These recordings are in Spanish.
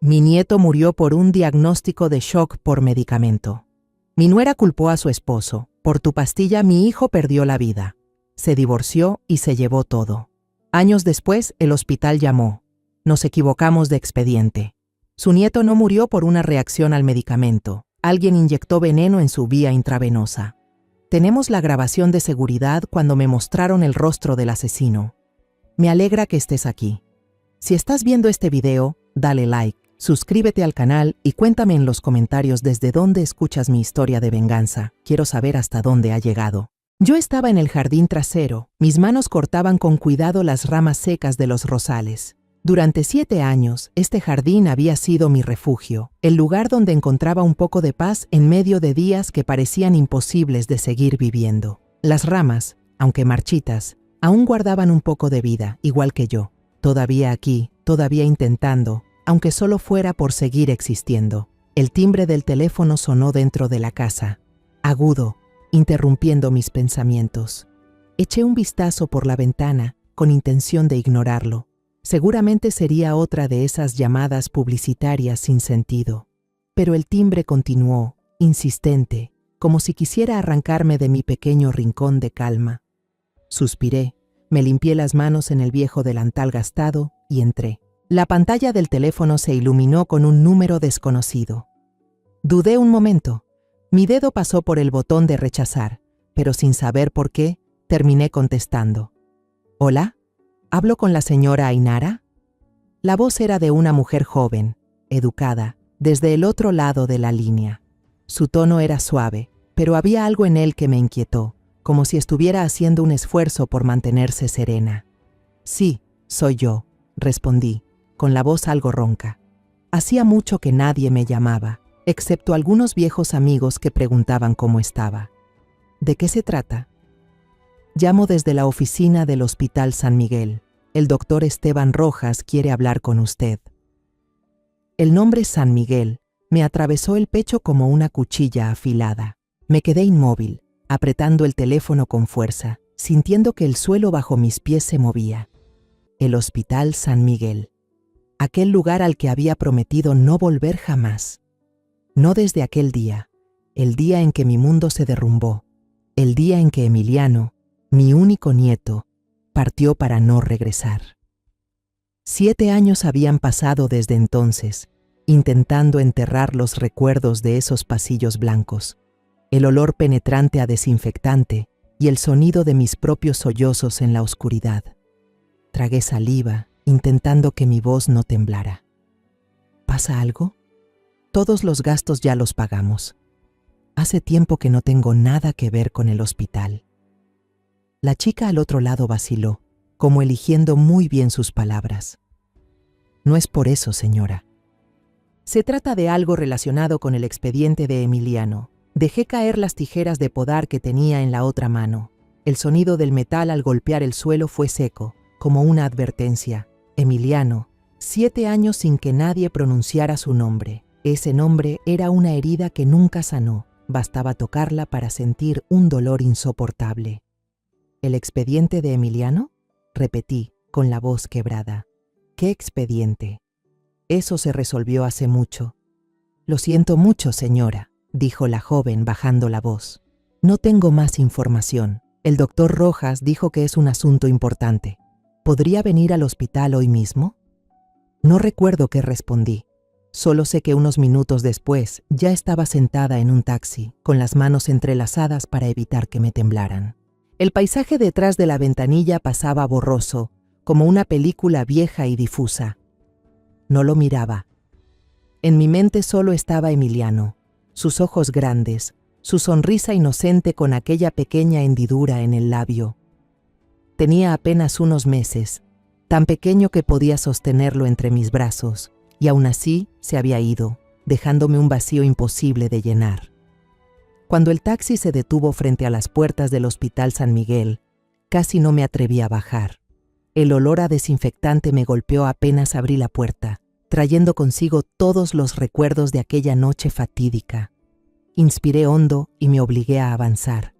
Mi nieto murió por un diagnóstico de shock por medicamento. Mi nuera culpó a su esposo. Por tu pastilla mi hijo perdió la vida. Se divorció y se llevó todo. Años después, el hospital llamó. Nos equivocamos de expediente. Su nieto no murió por una reacción al medicamento. Alguien inyectó veneno en su vía intravenosa. Tenemos la grabación de seguridad cuando me mostraron el rostro del asesino. Me alegra que estés aquí. Si estás viendo este video, dale like, suscríbete al canal y cuéntame en los comentarios desde dónde escuchas mi historia de venganza. Quiero saber hasta dónde ha llegado. Yo estaba en el jardín trasero. Mis manos cortaban con cuidado las ramas secas de los rosales. Durante 7 años, este jardín había sido mi refugio, el lugar donde encontraba un poco de paz en medio de días que parecían imposibles de seguir viviendo. Las ramas, aunque marchitas, aún guardaban un poco de vida, igual que yo. Todavía aquí, todavía intentando, aunque solo fuera por seguir existiendo. El timbre del teléfono sonó dentro de la casa, agudo, interrumpiendo mis pensamientos. Eché un vistazo por la ventana, con intención de ignorarlo. Seguramente sería otra de esas llamadas publicitarias sin sentido. Pero el timbre continuó, insistente, como si quisiera arrancarme de mi pequeño rincón de calma. Suspiré, me limpié las manos en el viejo delantal gastado y entré. La pantalla del teléfono se iluminó con un número desconocido. Dudé un momento. Mi dedo pasó por el botón de rechazar, pero sin saber por qué, terminé contestando. ¿Hola? ¿Hablo con la señora Ainara? La voz era de una mujer joven, educada, desde el otro lado de la línea. Su tono era suave, pero había algo en él que me inquietó, como si estuviera haciendo un esfuerzo por mantenerse serena. Sí, soy yo, respondí, con la voz algo ronca. Hacía mucho que nadie me llamaba, excepto algunos viejos amigos que preguntaban cómo estaba. ¿De qué se trata? Llamo desde la oficina del Hospital San Miguel. El doctor Esteban Rojas quiere hablar con usted. El nombre San Miguel me atravesó el pecho como una cuchilla afilada. Me quedé inmóvil, apretando el teléfono con fuerza, sintiendo que el suelo bajo mis pies se movía. El Hospital San Miguel. Aquel lugar al que había prometido no volver jamás. No desde aquel día, el día en que mi mundo se derrumbó, el día en que Emiliano, mi único nieto, partió para no regresar. 7 años habían pasado desde entonces, intentando enterrar los recuerdos de esos pasillos blancos, el olor penetrante a desinfectante y el sonido de mis propios sollozos en la oscuridad. Tragué saliva, intentando que mi voz no temblara. ¿Pasa algo? Todos los gastos ya los pagamos. Hace tiempo que no tengo nada que ver con el hospital. La chica al otro lado vaciló, como eligiendo muy bien sus palabras. No es por eso, señora. Se trata de algo relacionado con el expediente de Emiliano. Dejé caer las tijeras de podar que tenía en la otra mano. El sonido del metal al golpear el suelo fue seco, como una advertencia. Emiliano, 7 años sin que nadie pronunciara su nombre. Ese nombre era una herida que nunca sanó. Bastaba tocarla para sentir un dolor insoportable. ¿El expediente de Emiliano? Repetí, con la voz quebrada. ¿Qué expediente? Eso se resolvió hace mucho. Lo siento mucho, señora, dijo la joven bajando la voz. No tengo más información. El doctor Rojas dijo que es un asunto importante. ¿Podría venir al hospital hoy mismo? No recuerdo qué respondí. Solo sé que unos minutos después ya estaba sentada en un taxi, con las manos entrelazadas para evitar que me temblaran. El paisaje detrás de la ventanilla pasaba borroso, como una película vieja y difusa. No lo miraba. En mi mente solo estaba Emiliano, sus ojos grandes, su sonrisa inocente con aquella pequeña hendidura en el labio. Tenía apenas unos meses, tan pequeño que podía sostenerlo entre mis brazos, y aún así se había ido, dejándome un vacío imposible de llenar. Cuando el taxi se detuvo frente a las puertas del Hospital San Miguel, casi no me atreví a bajar. El olor a desinfectante me golpeó apenas abrí la puerta, trayendo consigo todos los recuerdos de aquella noche fatídica. Inspiré hondo y me obligué a avanzar.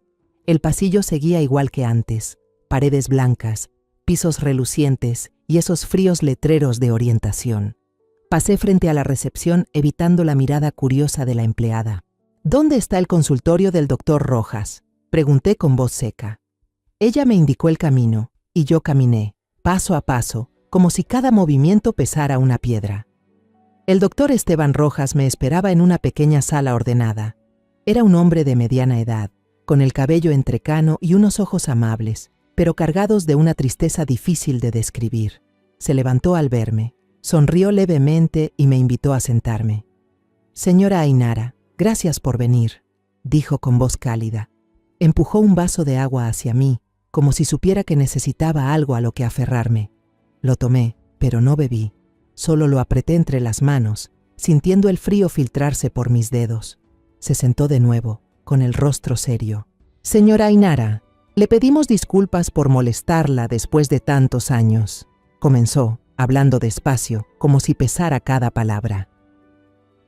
El pasillo seguía igual que antes, paredes blancas, pisos relucientes y esos fríos letreros de orientación. Pasé frente a la recepción evitando la mirada curiosa de la empleada. ¿Dónde está el consultorio del doctor Rojas?, pregunté con voz seca. Ella me indicó el camino, y yo caminé, paso a paso, como si cada movimiento pesara una piedra. El doctor Esteban Rojas me esperaba en una pequeña sala ordenada. Era un hombre de mediana edad, con el cabello entrecano y unos ojos amables, pero cargados de una tristeza difícil de describir. Se levantó al verme, sonrió levemente y me invitó a sentarme. «Señora Ainara, gracias por venir», dijo con voz cálida. Empujó un vaso de agua hacia mí, como si supiera que necesitaba algo a lo que aferrarme. Lo tomé, pero no bebí. Solo lo apreté entre las manos, sintiendo el frío filtrarse por mis dedos. Se sentó de nuevo, con el rostro serio. «Señora Ainara, le pedimos disculpas por molestarla después de tantos años», comenzó, hablando despacio, como si pesara cada palabra.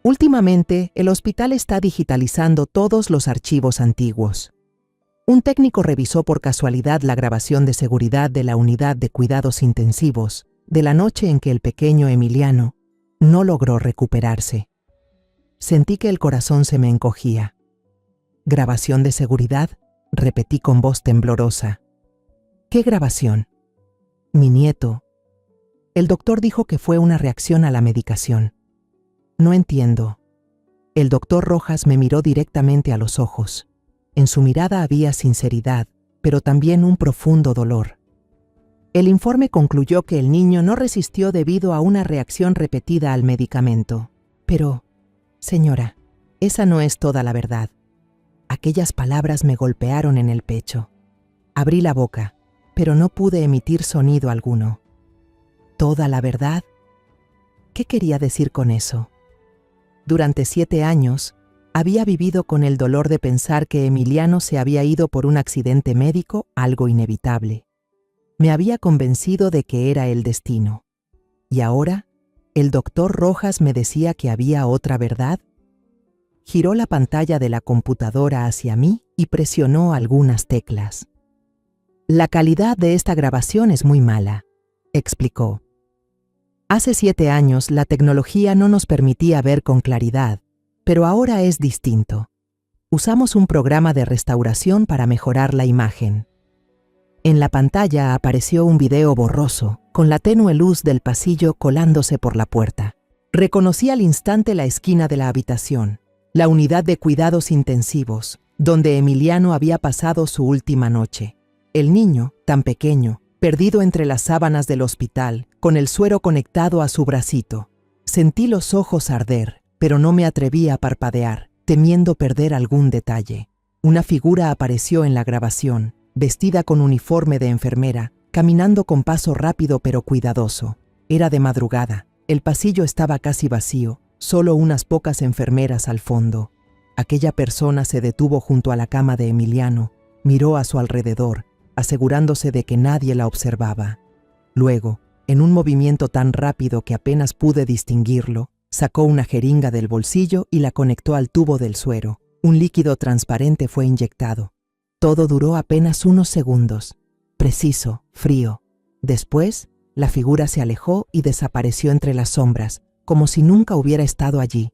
«Últimamente, el hospital está digitalizando todos los archivos antiguos. Un técnico revisó por casualidad la grabación de seguridad de la unidad de cuidados intensivos de la noche en que el pequeño Emiliano no logró recuperarse. Sentí que el corazón se me encogía. «¿Grabación de seguridad?», repetí con voz temblorosa. «¿Qué grabación?». «Mi nieto. El doctor dijo que fue una reacción a la medicación». «No entiendo». El doctor Rojas me miró directamente a los ojos. En su mirada había sinceridad, pero también un profundo dolor. El informe concluyó que el niño no resistió debido a una reacción repetida al medicamento. Pero, señora, esa no es toda la verdad. Aquellas palabras me golpearon en el pecho. Abrí la boca, pero no pude emitir sonido alguno. ¿Toda la verdad? ¿Qué quería decir con eso? Durante 7 años, había vivido con el dolor de pensar que Emiliano se había ido por un accidente médico, algo inevitable. Me había convencido de que era el destino. ¿Y ahora, el doctor Rojas me decía que había otra verdad? Giró la pantalla de la computadora hacia mí y presionó algunas teclas. «La calidad de esta grabación es muy mala», explicó. «Hace 7 años la tecnología no nos permitía ver con claridad, pero ahora es distinto. Usamos un programa de restauración para mejorar la imagen». En la pantalla apareció un video borroso, con la tenue luz del pasillo colándose por la puerta. Reconocí al instante la esquina de la habitación, la unidad de cuidados intensivos, donde Emiliano había pasado su última noche. El niño, tan pequeño, perdido entre las sábanas del hospital, con el suero conectado a su bracito. Sentí los ojos arder, pero no me atreví a parpadear, temiendo perder algún detalle. Una figura apareció en la grabación, vestida con uniforme de enfermera, caminando con paso rápido pero cuidadoso. Era de madrugada, el pasillo estaba casi vacío, solo unas pocas enfermeras al fondo. Aquella persona se detuvo junto a la cama de Emiliano, miró a su alrededor, asegurándose de que nadie la observaba. Luego, en un movimiento tan rápido que apenas pude distinguirlo, sacó una jeringa del bolsillo y la conectó al tubo del suero. Un líquido transparente fue inyectado. Todo duró apenas unos segundos. Preciso, frío. Después, la figura se alejó y desapareció entre las sombras, como si nunca hubiera estado allí.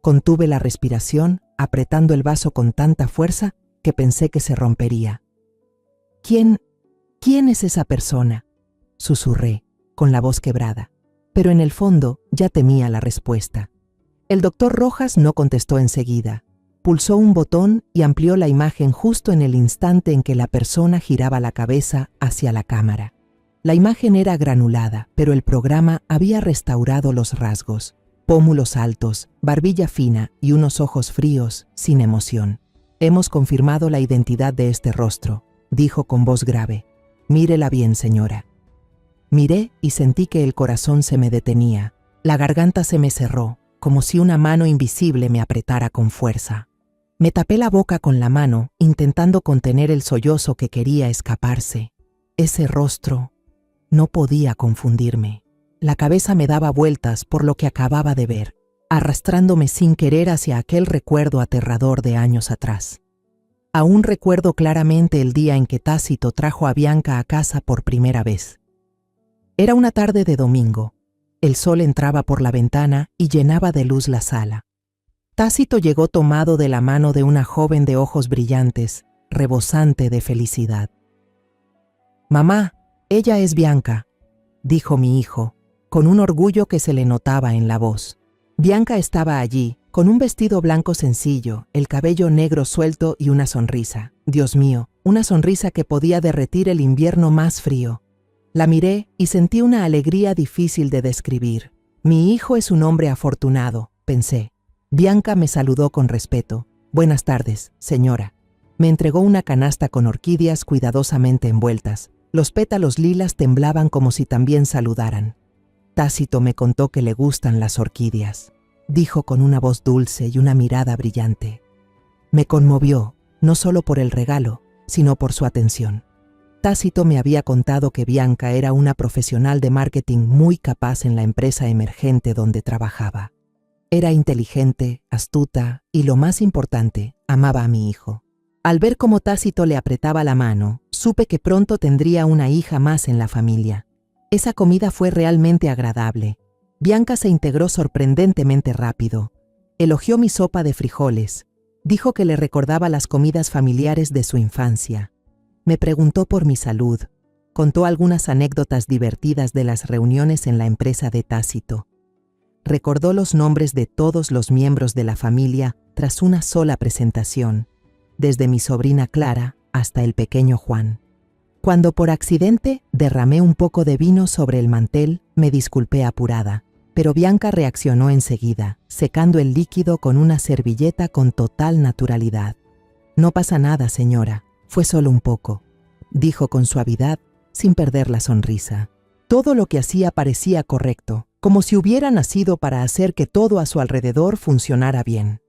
Contuve la respiración, apretando el vaso con tanta fuerza que pensé que se rompería. ¿Quién es esa persona?», susurré, con la voz quebrada. Pero en el fondo ya temía la respuesta. El doctor Rojas no contestó enseguida. Pulsó un botón y amplió la imagen justo en el instante en que la persona giraba la cabeza hacia la cámara. La imagen era granulada, pero el programa había restaurado los rasgos. Pómulos altos, barbilla fina y unos ojos fríos, sin emoción. «Hemos confirmado la identidad de este rostro», dijo con voz grave. «Mírela bien, señora». Miré y sentí que el corazón se me detenía. La garganta se me cerró, como si una mano invisible me apretara con fuerza. Me tapé la boca con la mano, intentando contener el sollozo que quería escaparse. Ese rostro no podía confundirme. La cabeza me daba vueltas por lo que acababa de ver, arrastrándome sin querer hacia aquel recuerdo aterrador de años atrás. Aún recuerdo claramente el día en que Tácito trajo a Bianca a casa por primera vez. Era una tarde de domingo. El sol entraba por la ventana y llenaba de luz la sala. Tácito llegó tomado de la mano de una joven de ojos brillantes, rebosante de felicidad. «Mamá, ella es Bianca», dijo mi hijo, con un orgullo que se le notaba en la voz. Bianca estaba allí, con un vestido blanco sencillo, el cabello negro suelto y una sonrisa. Dios mío, una sonrisa que podía derretir el invierno más frío. La miré y sentí una alegría difícil de describir. Mi hijo es un hombre afortunado, pensé. Bianca me saludó con respeto. «Buenas tardes, señora». Me entregó una canasta con orquídeas cuidadosamente envueltas. Los pétalos lilas temblaban como si también saludaran. «Tácito me contó que le gustan las orquídeas», dijo con una voz dulce y una mirada brillante. Me conmovió, no solo por el regalo, sino por su atención. Tácito me había contado que Bianca era una profesional de marketing muy capaz en la empresa emergente donde trabajaba. Era inteligente, astuta y, lo más importante, amaba a mi hijo. Al ver cómo Tácito le apretaba la mano, supe que pronto tendría una hija más en la familia. Esa comida fue realmente agradable. Bianca se integró sorprendentemente rápido. Elogió mi sopa de frijoles. Dijo que le recordaba las comidas familiares de su infancia. Me preguntó por mi salud. Contó algunas anécdotas divertidas de las reuniones en la empresa de Tácito. Recordó los nombres de todos los miembros de la familia tras una sola presentación, desde mi sobrina Clara hasta el pequeño Juan. Cuando por accidente derramé un poco de vino sobre el mantel, me disculpé apurada, pero Bianca reaccionó enseguida, secando el líquido con una servilleta con total naturalidad. «No pasa nada, señora, fue solo un poco», dijo con suavidad, sin perder la sonrisa. Todo lo que hacía parecía correcto, como si hubiera nacido para hacer que todo a su alrededor funcionara bien.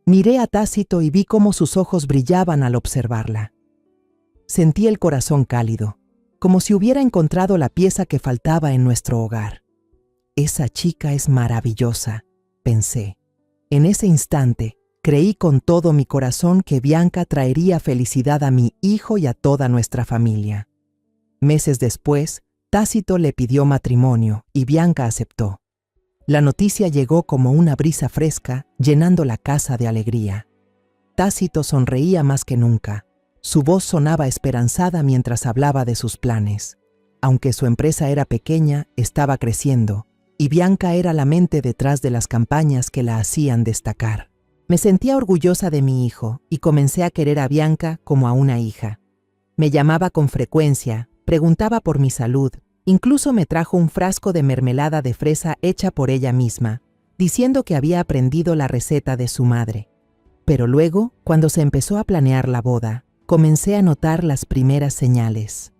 Miré a Tácito y vi cómo sus ojos brillaban al observarla. Sentí el corazón cálido, como si hubiera encontrado la pieza que faltaba en nuestro hogar. «Esa chica es maravillosa», pensé. En ese instante, creí con todo mi corazón que Bianca traería felicidad a mi hijo y a toda nuestra familia. Meses después, Tácito le pidió matrimonio y Bianca aceptó. La noticia llegó como una brisa fresca, llenando la casa de alegría. Tácito sonreía más que nunca. Su voz sonaba esperanzada mientras hablaba de sus planes. Aunque su empresa era pequeña, estaba creciendo, y Bianca era la mente detrás de las campañas que la hacían destacar. Me sentía orgullosa de mi hijo y comencé a querer a Bianca como a una hija. Me llamaba con frecuencia, preguntaba por mi salud, incluso me trajo un frasco de mermelada de fresa hecha por ella misma, diciendo que había aprendido la receta de su madre. Pero luego, cuando se empezó a planear la boda, comencé a notar las primeras señales.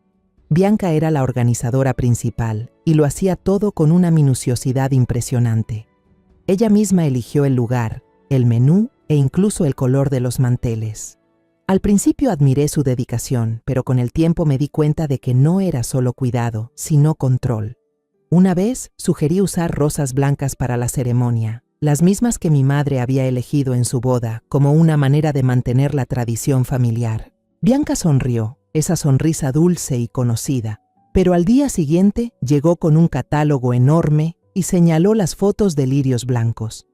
Bianca era la organizadora principal y lo hacía todo con una minuciosidad impresionante. Ella misma eligió el lugar, el menú e incluso el color de los manteles. Al principio admiré su dedicación, pero con el tiempo me di cuenta de que no era solo cuidado, sino control. Una vez sugerí usar rosas blancas para la ceremonia, las mismas que mi madre había elegido en su boda, como una manera de mantener la tradición familiar. Bianca sonrió, esa sonrisa dulce y conocida, pero al día siguiente llegó con un catálogo enorme y señaló las fotos de lirios blancos.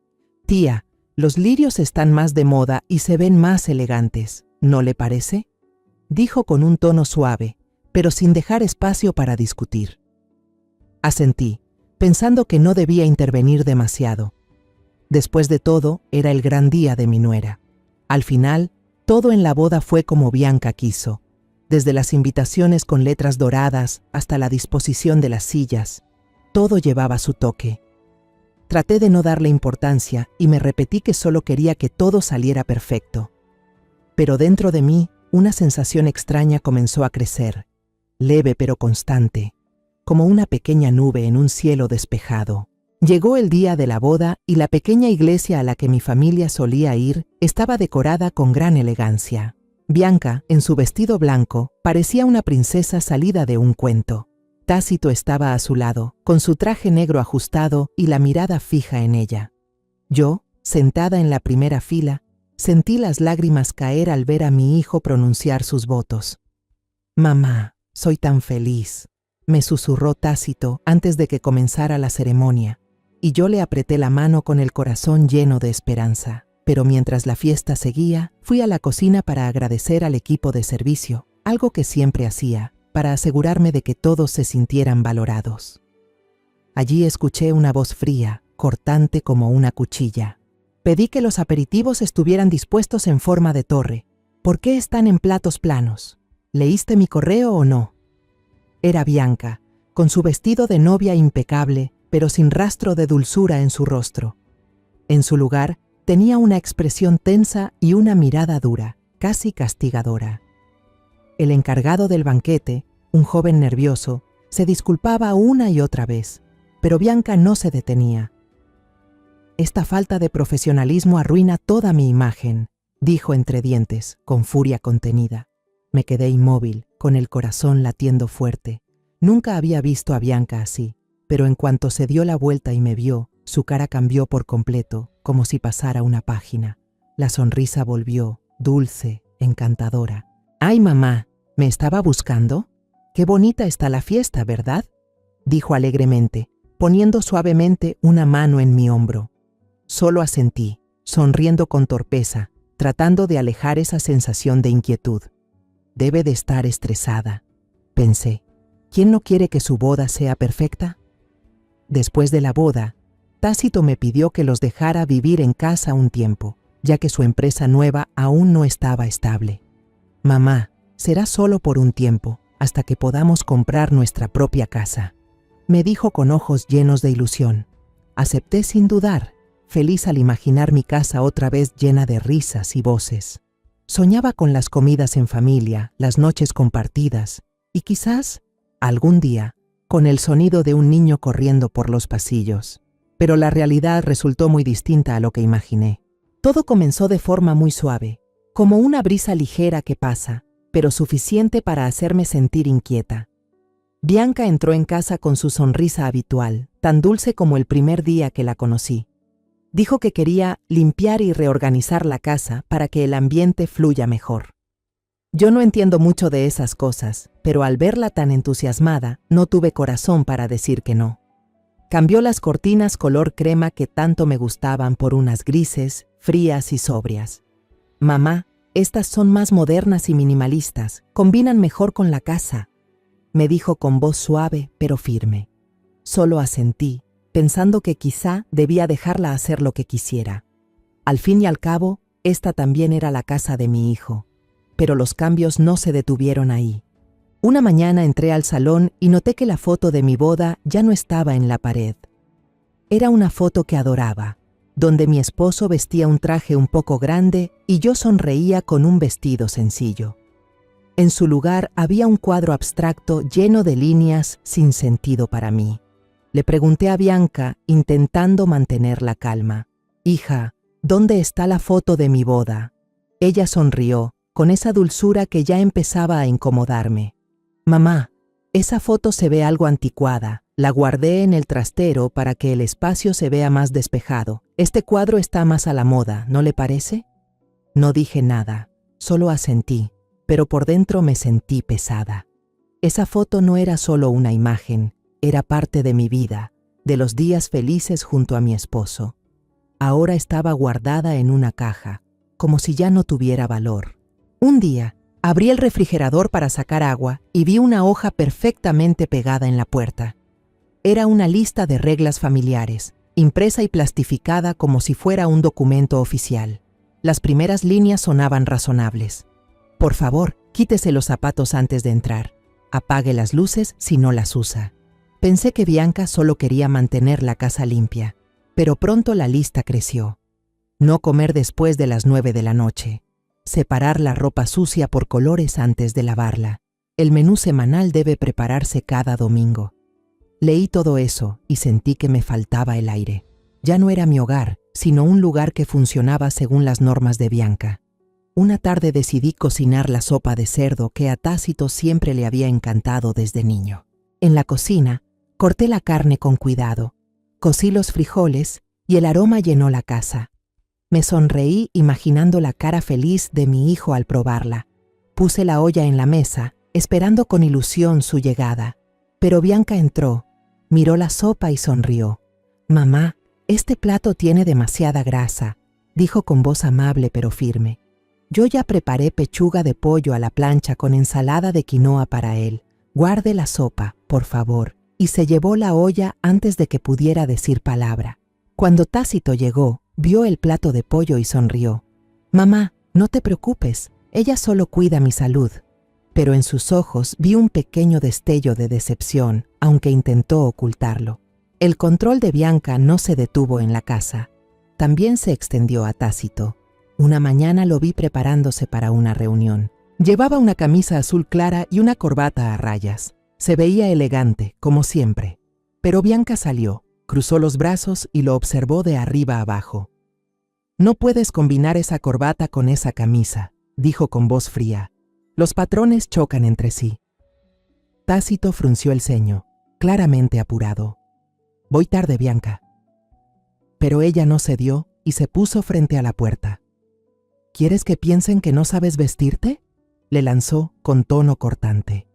«Tía, los lirios están más de moda y se ven más elegantes, ¿no le parece?», dijo con un tono suave, pero sin dejar espacio para discutir. Asentí, pensando que no debía intervenir demasiado. Después de todo, era el gran día de mi nuera. Al final, todo en la boda fue como Bianca quiso, desde las invitaciones con letras doradas hasta la disposición de las sillas. Todo llevaba su toque. Traté de no darle importancia y me repetí que solo quería que todo saliera perfecto. Pero dentro de mí, una sensación extraña comenzó a crecer, leve pero constante, como una pequeña nube en un cielo despejado. Llegó el día de la boda y la pequeña iglesia a la que mi familia solía ir estaba decorada con gran elegancia. Bianca, en su vestido blanco, parecía una princesa salida de un cuento. Tácito estaba a su lado, con su traje negro ajustado y la mirada fija en ella. Yo, sentada en la primera fila, sentí las lágrimas caer al ver a mi hijo pronunciar sus votos. «Mamá, soy tan feliz», me susurró Tácito antes de que comenzara la ceremonia, y yo le apreté la mano con el corazón lleno de esperanza. Pero mientras la fiesta seguía, fui a la cocina para agradecer al equipo de servicio, algo que siempre hacía, para asegurarme de que todos se sintieran valorados. Allí escuché una voz fría, cortante como una cuchilla. Pedí que los aperitivos estuvieran dispuestos en forma de torre. ¿Por qué están en platos planos? ¿Leíste mi correo o no? Era Bianca, con su vestido de novia impecable, pero sin rastro de dulzura en su rostro. En su lugar, tenía una expresión tensa y una mirada dura, casi castigadora. El encargado del banquete, un joven nervioso, se disculpaba una y otra vez, pero Bianca no se detenía. «Esta falta de profesionalismo arruina toda mi imagen», dijo entre dientes, con furia contenida. Me quedé inmóvil, con el corazón latiendo fuerte. Nunca había visto a Bianca así, pero en cuanto se dio la vuelta y me vio, su cara cambió por completo, como si pasara una página. La sonrisa volvió, dulce, encantadora. «Ay, mamá, ¿me estaba buscando? Qué bonita está la fiesta, ¿verdad?», dijo alegremente, poniendo suavemente una mano en mi hombro. Solo asentí, sonriendo con torpeza, tratando de alejar esa sensación de inquietud. Debe de estar estresada, pensé. ¿Quién no quiere que su boda sea perfecta? Después de la boda, Tácito me pidió que los dejara vivir en casa un tiempo, ya que su empresa nueva aún no estaba estable. «Mamá, será solo por un tiempo, hasta que podamos comprar nuestra propia casa», me dijo con ojos llenos de ilusión. Acepté sin dudar, feliz al imaginar mi casa otra vez llena de risas y voces. Soñaba con las comidas en familia, las noches compartidas, y quizás, algún día, con el sonido de un niño corriendo por los pasillos. Pero la realidad resultó muy distinta a lo que imaginé. Todo comenzó de forma muy suave, como una brisa ligera que pasa, pero suficiente para hacerme sentir inquieta. Bianca entró en casa con su sonrisa habitual, tan dulce como el primer día que la conocí. Dijo que quería limpiar y reorganizar la casa para que el ambiente fluya mejor. Yo no entiendo mucho de esas cosas, pero al verla tan entusiasmada, no tuve corazón para decir que no. Cambió las cortinas color crema que tanto me gustaban por unas grises, frías y sobrias. «Mamá, estas son más modernas y minimalistas, combinan mejor con la casa», me dijo con voz suave pero firme. Solo asentí, pensando que quizá debía dejarla hacer lo que quisiera. Al fin y al cabo, esta también era la casa de mi hijo. Pero los cambios no se detuvieron ahí. Una mañana entré al salón y noté que la foto de mi boda ya no estaba en la pared. Era una foto que adoraba, donde mi esposo vestía un traje un poco grande y yo sonreía con un vestido sencillo. En su lugar había un cuadro abstracto lleno de líneas sin sentido para mí. Le pregunté a Bianca, intentando mantener la calma. «Hija, ¿dónde está la foto de mi boda?». Ella sonrió, con esa dulzura que ya empezaba a incomodarme. «Mamá, esa foto se ve algo anticuada. La guardé en el trastero para que el espacio se vea más despejado. Este cuadro está más a la moda, ¿no le parece?». No dije nada, solo asentí, pero por dentro me sentí pesada. Esa foto no era solo una imagen, era parte de mi vida, de los días felices junto a mi esposo. Ahora estaba guardada en una caja, como si ya no tuviera valor. Un día, abrí el refrigerador para sacar agua y vi una hoja perfectamente pegada en la puerta. Era una lista de reglas familiares, impresa y plastificada como si fuera un documento oficial. Las primeras líneas sonaban razonables. «Por favor, quítese los zapatos antes de entrar. Apague las luces si no las usa». Pensé que Bianca solo quería mantener la casa limpia, pero pronto la lista creció. No comer después de las 9 de la noche. Separar la ropa sucia por colores antes de lavarla. El menú semanal debe prepararse cada domingo. Leí todo eso y sentí que me faltaba el aire. Ya no era mi hogar, sino un lugar que funcionaba según las normas de Bianca. Una tarde decidí cocinar la sopa de cerdo que a Tácito siempre le había encantado desde niño. En la cocina, corté la carne con cuidado, cocí los frijoles y el aroma llenó la casa. Me sonreí imaginando la cara feliz de mi hijo al probarla. Puse la olla en la mesa, esperando con ilusión su llegada. Pero Bianca entró, miró la sopa y sonrió. «Mamá, este plato tiene demasiada grasa», dijo con voz amable pero firme. «Yo ya preparé pechuga de pollo a la plancha con ensalada de quinoa para él. Guarde la sopa, por favor». Y se llevó la olla antes de que pudiera decir palabra. Cuando Tácito llegó, vio el plato de pollo y sonrió. «Mamá, no te preocupes, ella solo cuida mi salud». Pero en sus ojos vi un pequeño destello de decepción, aunque intentó ocultarlo. El control de Bianca no se detuvo en la casa. También se extendió a Tácito. Una mañana lo vi preparándose para una reunión. Llevaba una camisa azul clara y una corbata a rayas. Se veía elegante, como siempre. Pero Bianca salió, cruzó los brazos y lo observó de arriba abajo. «No puedes combinar esa corbata con esa camisa», dijo con voz fría. «Los patrones chocan entre sí». Tácito frunció el ceño, claramente apurado. «Voy tarde, Bianca». Pero ella no cedió y se puso frente a la puerta. «¿Quieres que piensen que no sabes vestirte?», le lanzó con tono cortante.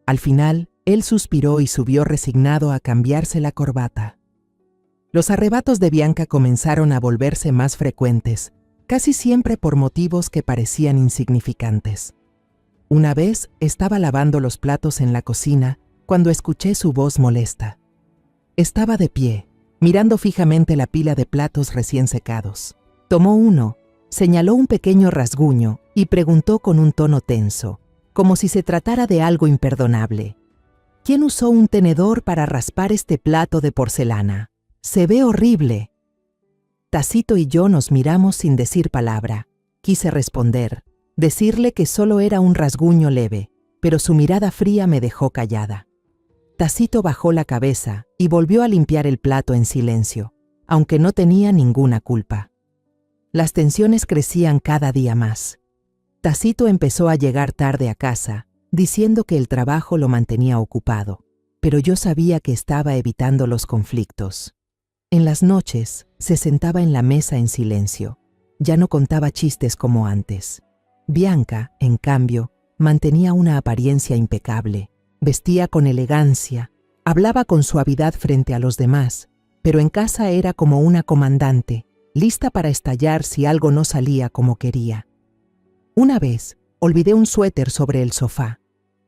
Al final, él suspiró y subió resignado a cambiarse la corbata. Los arrebatos de Bianca comenzaron a volverse más frecuentes, casi siempre por motivos que parecían insignificantes. Una vez estaba lavando los platos en la cocina cuando escuché su voz molesta. Estaba de pie, mirando fijamente la pila de platos recién secados. Tomó uno, señaló un pequeño rasguño y preguntó con un tono tenso, como si se tratara de algo imperdonable. «¿Quién usó un tenedor para raspar este plato de porcelana? Se ve horrible». Tácito y yo nos miramos sin decir palabra. Quise responder, decirle que solo era un rasguño leve, pero su mirada fría me dejó callada. Tácito bajó la cabeza y volvió a limpiar el plato en silencio, aunque no tenía ninguna culpa. Las tensiones crecían cada día más. Tácito empezó a llegar tarde a casa, diciendo que el trabajo lo mantenía ocupado, pero yo sabía que estaba evitando los conflictos. En las noches se sentaba en la mesa en silencio. Ya no contaba chistes como antes. Bianca, en cambio, mantenía una apariencia impecable. Vestía con elegancia, hablaba con suavidad frente a los demás, pero en casa era como una comandante, lista para estallar si algo no salía como quería. Una vez, olvidé un suéter sobre el sofá.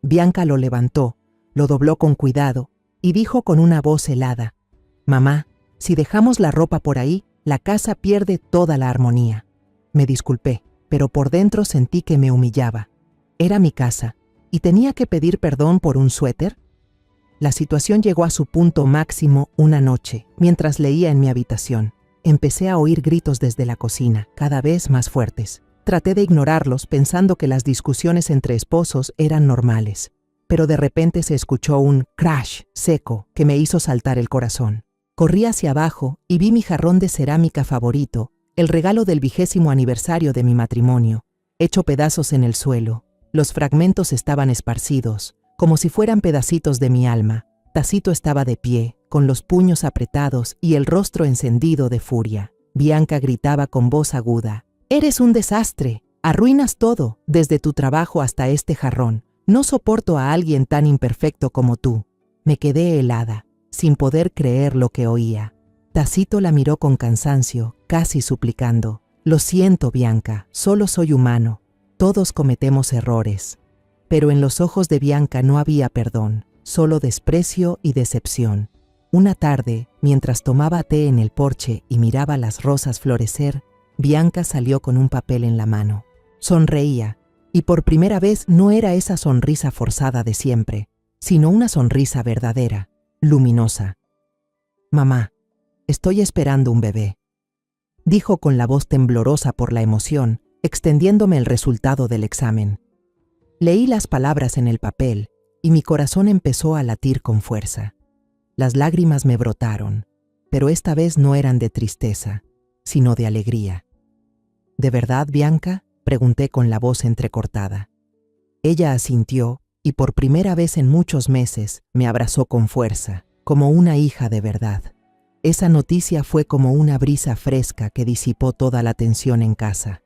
Bianca lo levantó, lo dobló con cuidado y dijo con una voz helada: «Mamá, si dejamos la ropa por ahí, la casa pierde toda la armonía». Me disculpé, pero por dentro sentí que me humillaba. Era mi casa, ¿y tenía que pedir perdón por un suéter? La situación llegó a su punto máximo una noche, mientras leía en mi habitación. Empecé a oír gritos desde la cocina, cada vez más fuertes. Traté de ignorarlos pensando que las discusiones entre esposos eran normales, pero de repente se escuchó un crash seco que me hizo saltar el corazón. Corrí hacia abajo y vi mi jarrón de cerámica favorito, el regalo del 20º aniversario de mi matrimonio, hecho pedazos en el suelo. Los fragmentos estaban esparcidos, como si fueran pedacitos de mi alma. Tácito estaba de pie, con los puños apretados y el rostro encendido de furia. Bianca gritaba con voz aguda: «Eres un desastre, arruinas todo, desde tu trabajo hasta este jarrón. No soporto a alguien tan imperfecto como tú». Me quedé helada, sin poder creer lo que oía. Tácito la miró con cansancio, casi suplicando: «Lo siento, Bianca, solo soy humano. Todos cometemos errores». Pero en los ojos de Bianca no había perdón, solo desprecio y decepción. Una tarde, mientras tomaba té en el porche y miraba las rosas florecer, Bianca salió con un papel en la mano. Sonreía, y por primera vez no era esa sonrisa forzada de siempre, sino una sonrisa verdadera, luminosa. «Mamá, estoy esperando un bebé», dijo con la voz temblorosa por la emoción, extendiéndome el resultado del examen. Leí las palabras en el papel y mi corazón empezó a latir con fuerza. Las lágrimas me brotaron, pero esta vez no eran de tristeza, sino de alegría. «¿De verdad, Bianca?», pregunté con la voz entrecortada. Ella asintió y por primera vez en muchos meses me abrazó con fuerza, como una hija de verdad. Esa noticia fue como una brisa fresca que disipó toda la tensión en casa.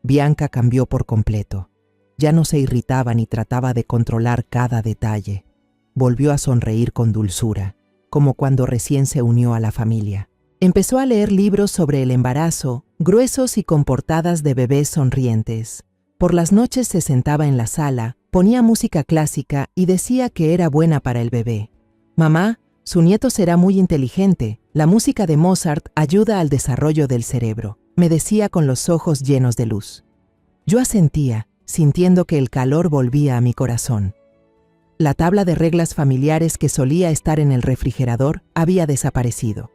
Bianca cambió por completo. Ya no se irritaba ni trataba de controlar cada detalle. volvió a sonreír con dulzura, como cuando recién se unió a la familia. Empezó a leer libros sobre el embarazo, gruesos y con portadas de bebés sonrientes. Por las noches se sentaba en la sala, ponía música clásica y decía que era buena para el bebé. «Mamá, su nieto será muy inteligente. La música de Mozart ayuda al desarrollo del cerebro», me decía con los ojos llenos de luz. Yo asentía, sintiendo que el calor volvía a mi corazón. La tabla de reglas familiares que solía estar en el refrigerador había desaparecido.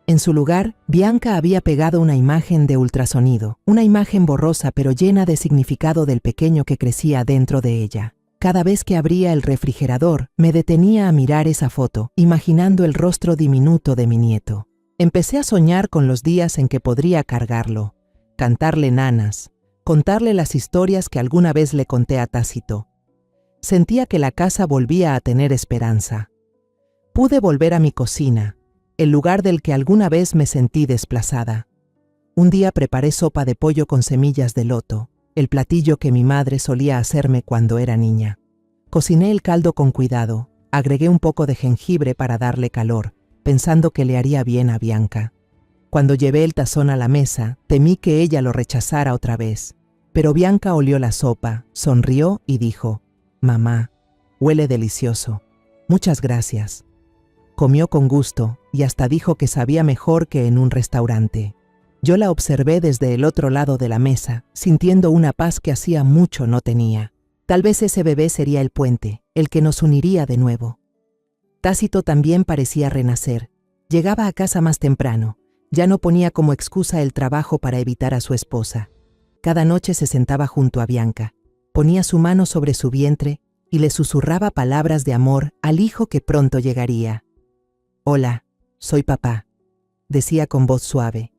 En su lugar, Bianca había pegado una imagen de ultrasonido, una imagen borrosa pero llena de significado del pequeño que crecía dentro de ella. Cada vez que abría el refrigerador, me detenía a mirar esa foto, imaginando el rostro diminuto de mi nieto. Empecé a soñar con los días en que podría cargarlo, cantarle nanas, contarle las historias que alguna vez le conté a Tácito. Sentía que la casa volvía a tener esperanza. Pude volver a mi cocina, el lugar del que alguna vez me sentí desplazada. Un día preparé sopa de pollo con semillas de loto, el platillo que mi madre solía hacerme cuando era niña. Cociné el caldo con cuidado, agregué un poco de jengibre para darle calor, pensando que le haría bien a Bianca. Cuando llevé el tazón a la mesa, temí que ella lo rechazara otra vez, pero Bianca olió la sopa, sonrió y dijo: «Mamá, huele delicioso. Muchas gracias». Comió con gusto y hasta dijo que sabía mejor que en un restaurante. Yo la observé desde el otro lado de la mesa, sintiendo una paz que hacía mucho no tenía. Tal vez ese bebé sería el puente, el que nos uniría de nuevo. Tácito también parecía renacer. Llegaba a casa más temprano. Ya no ponía como excusa el trabajo para evitar a su esposa. Cada noche se sentaba junto a Bianca, ponía su mano sobre su vientre y le susurraba palabras de amor al hijo que pronto llegaría. «Hola, soy papá», decía con voz suave.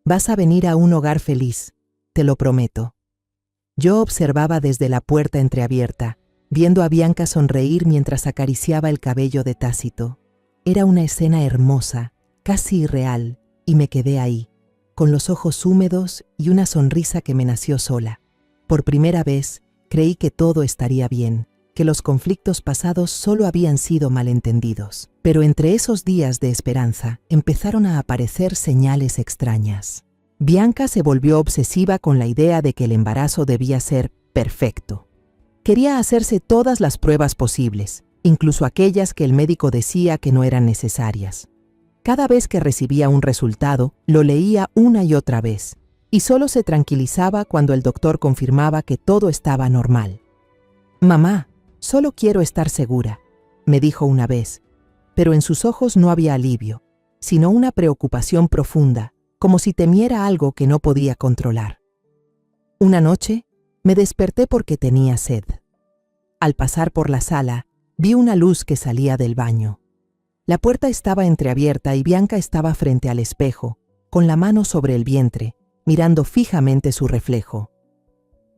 «Vas a venir a un hogar feliz, te lo prometo». Yo observaba desde la puerta entreabierta, viendo a Bianca sonreír mientras acariciaba el cabello de Tácito. Era una escena hermosa, casi irreal, y me quedé ahí, con los ojos húmedos y una sonrisa que me nació sola. Por primera vez, creí que todo estaría bien, que los conflictos pasados solo habían sido malentendidos. Pero entre esos días de esperanza empezaron a aparecer señales extrañas. Bianca se volvió obsesiva con la idea de que el embarazo debía ser perfecto. Quería hacerse todas las pruebas posibles, incluso aquellas que el médico decía que no eran necesarias. Cada vez que recibía un resultado, lo leía una y otra vez, y solo se tranquilizaba cuando el doctor confirmaba que todo estaba normal. «Mamá, solo quiero estar segura», me dijo una vez, pero en sus ojos no había alivio, sino una preocupación profunda, como si temiera algo que no podía controlar. Una noche, me desperté porque tenía sed. Al pasar por la sala, vi una luz que salía del baño. La puerta estaba entreabierta y Bianca estaba frente al espejo, con la mano sobre el vientre, mirando fijamente su reflejo.